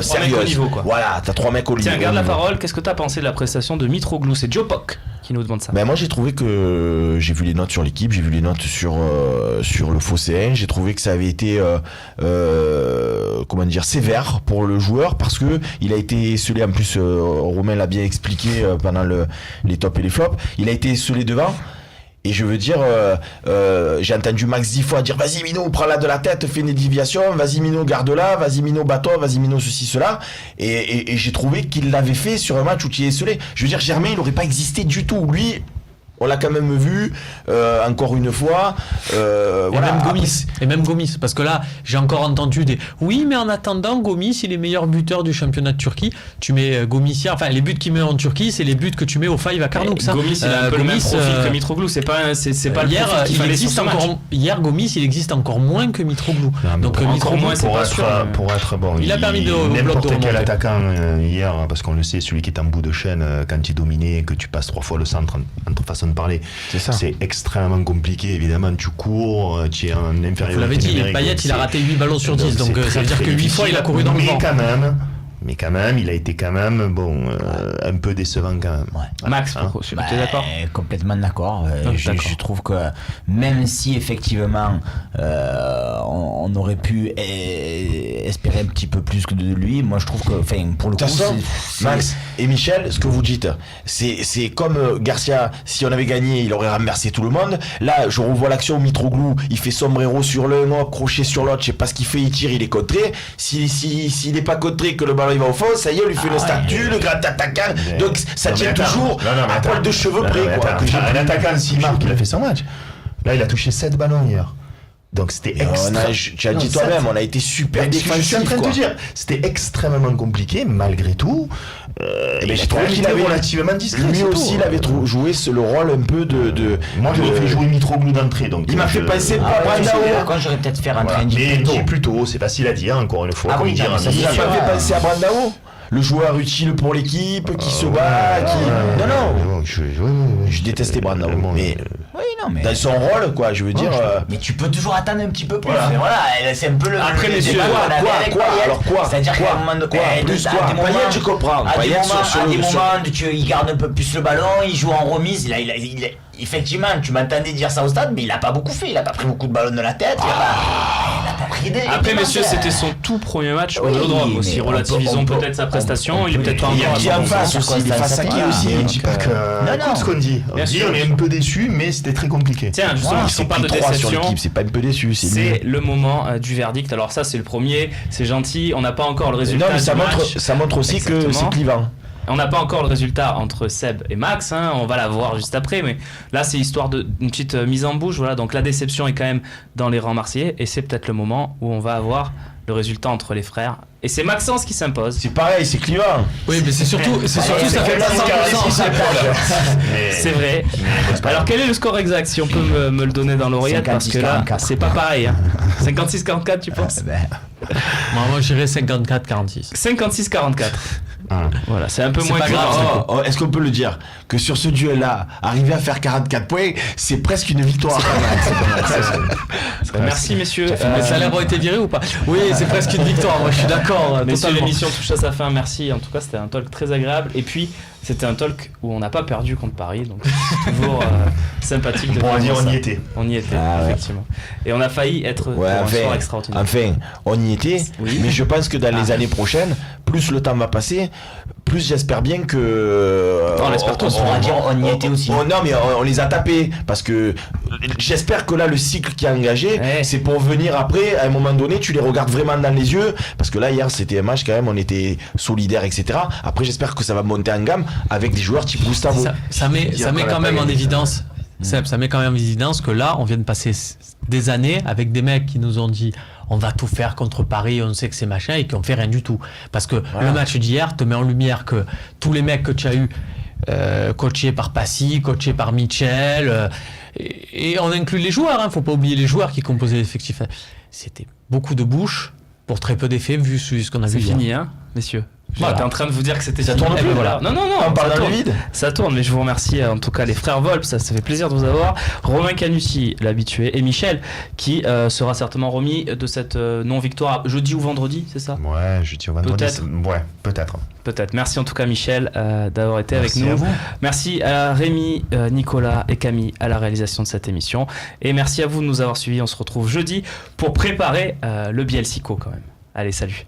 sérieuses. Niveau, quoi. Voilà, t'as 3 mecs au niveau. Tiens, garde la parole. Qu'est-ce que t'as pensé de la prestation de Mitroglou? C'est Joe Pock qui nous demande ça. Ben moi j'ai trouvé que j'ai vu les notes sur l'équipe, j'ai vu les notes sur le Phocéen. J'ai trouvé que ça avait été sévère pour le joueur parce que il a été esselé, en plus Romain l'a bien expliqué pendant les tops et les flops, il a été esselé devant. Et je veux dire, j'ai entendu Max 10 fois dire vas-y Mino, prends-la de la tête, fais une déviation, vas-y Mino, garde-la, vas-y Mino, bats-toi, vas-y Mino, ceci, cela. Et j'ai trouvé qu'il l'avait fait sur un match où il est esselé. Je veux dire, Germain, il n'aurait pas existé du tout. Lui, on l'a quand même vu, encore une fois. Voilà. Même Gomis. Parce que là, j'ai encore entendu des. Oui, mais en attendant, Gomis, il est meilleur buteur du championnat de Turquie. Tu mets Gomis hier. Enfin, les buts qu'il met en Turquie, c'est les buts que tu mets au Five à Karnouk. Gomis, il a un peu le même profil que Mitroglou. C'est pas hier, il existe encore. Hier, Gomis, il existe encore moins que Mitroglou. Donc Mitroglou, c'est pas sûr. Pour être bon. Il a permis de n'importe quel attaquant hier, parce qu'on le sait, celui qui est en bout de chaîne, quand il est dominé, que tu passes 3 fois le centre entre façon de parler, c'est extrêmement compliqué. Évidemment, tu cours, tu es en infériorité. Vous l'avez dit, Payet, il a raté 8 ballons sur 10, donc ça veut dire que 8 fois il a couru dans le vent. Mais quand même, il a été quand même un peu décevant quand même. Ouais. Max, tu es d'accord? Complètement d'accord. Je trouve que même si effectivement on aurait pu espérer un petit peu plus que de lui, moi je trouve que, enfin, pour le coup, Max et Michel, ce que vous dites, c'est comme Garcia. Si on avait gagné, il aurait renversé tout le monde. Là, je revois l'action où Mitroglou, il fait sombrero sur l'un, crochet sur l'autre. Je sais pas ce qu'il fait, il tire, il est contré. S'il n'est pas contré, que le ballon il va au fond, ça y est, on lui fait une statue, le grand attaquant. Donc ça tient toujours à poil de cheveux près. Un attaquant, s'il marque, il a fait son match. Là, il a touché 7 ballons hier. Donc c'était tu as dit toi-même, on a été super défensif. Je suis en train de te dire, c'était extrêmement compliqué, malgré tout. Mais j'ai trouvé qu'il avait relativement discret. Lui aussi, il avait joué le rôle un peu de. Moi, j'aurais fait jouer Mitroglou d'entrée. Il m'a fait passer par Brandao. Quand j'aurais peut-être fait rentrer un mais dis plutôt, c'est facile à dire, encore une fois. Il m'a pas fait passer à Brandao. Le joueur utile pour l'équipe, qui se bat, qui... Non. Je détestais Brandao, mais... Oui, non, mais... Dans son rôle, quoi, je veux dire... Mais tu peux toujours attendre un petit peu plus. Voilà, c'est un peu le... Après, messieurs, quoi C'est-à-dire qu'à un moment de... Plus quoi Payet, je comprends. À des moments, il garde un peu plus le ballon, il joue en remise, effectivement, tu m'entendais dire ça au stade, mais il a pas beaucoup fait, il a pas pris beaucoup de ballons de la tête, il a pas pris des... Après, messieurs, c'était son tout premier match au Vélodrome aussi, relativisons peut-être sa prestation, il est peut-être pas encore... Il y a en face aussi, il est face à qui aussi. On dit pas que... Écoute ce qu'on dit, on est un peu déçus, mais c'était très compliqué. Tiens, justement, ils sont pas de déception, c'est pas un peu déçu, c'est le moment du verdict. Alors ça, c'est le premier, c'est gentil, on n'a pas encore le résultat du match. Ça montre aussi que c'est clivant. On n'a pas encore le résultat entre Seb et Max, on va la voir juste après, mais là c'est histoire d'une petite mise en bouche, voilà. Donc la déception est quand même dans les rangs marseillais et c'est peut-être le moment où on va avoir le résultat entre les frères. Et c'est Maxence qui s'impose. C'est pareil, c'est clivant. Oui, mais c'est surtout ça fait pas 100%. C'est vrai. Alors quel est le score exact, si on peut me le donner dans l'oreillette, parce que là c'est pas pareil. 56-44 tu penses? Moi je dirais 54-46. 56-44. Voilà, c'est un peu moins grave. Est-ce qu'on peut le dire que sur ce duel-là, arriver à faire 44 points, c'est presque une victoire. Merci messieurs. Les salaires ont été virés ou pas? Oui, c'est presque une victoire. Moi, je suis d'accord. Messieurs, l'émission touche à sa fin. Merci. En tout cas, c'était un talk très agréable. Et puis, c'était un talk où on n'a pas perdu contre Paris, donc c'est toujours sympathique de voir ça. On y était. On y était, effectivement. Et on a failli être un soir extraordinaire. Enfin, on y était, mais je pense que dans les années prochaines, plus le temps va passer, plus j'espère bien que... on l'espère tous. On va dire on y était aussi. Non, mais on les a tapés, parce que j'espère que là, le cycle qui est engagé, c'est pour venir après, à un moment donné, tu les regardes vraiment dans les yeux, parce que là, hier, c'était un match quand même, on était solidaires, etc. Après, j'espère que ça va monter en gamme avec des joueurs type Gustavo. Ça met quand même en évidence. Ça met quand même en évidence que là, on vient de passer des années avec des mecs qui nous ont dit on va tout faire contre Paris, on sait que c'est machin, et qui ont fait rien du tout. Parce que le match d'hier te met en lumière que tous les mecs que tu as eu coachés par Passy, coachés par Michel, et on inclut les joueurs, faut pas oublier les joueurs qui composaient l'effectif. C'était beaucoup de bouches pour très peu d'effets vu ce qu'on a vu hier. C'est fini, messieurs. Voilà. J'étais en train de vous dire que c'était ça tourne plus, voilà. Non, on parle dans le vide. Ça tourne, mais je vous remercie en tout cas les frères Volp, ça fait plaisir de vous avoir. Romain Canussi, l'habitué, et Michel, qui sera certainement remis de cette non-victoire jeudi ou vendredi, c'est ça ? Ouais, jeudi ou vendredi. Peut-être. Ouais, peut-être. Peut-être. Merci en tout cas Michel d'avoir été Merci avec nous. À vous. Merci à Rémi, Nicolas et Camille à la réalisation de cette émission. Et merci à vous de nous avoir suivis. On se retrouve jeudi pour préparer le Bielsico quand même. Allez, salut.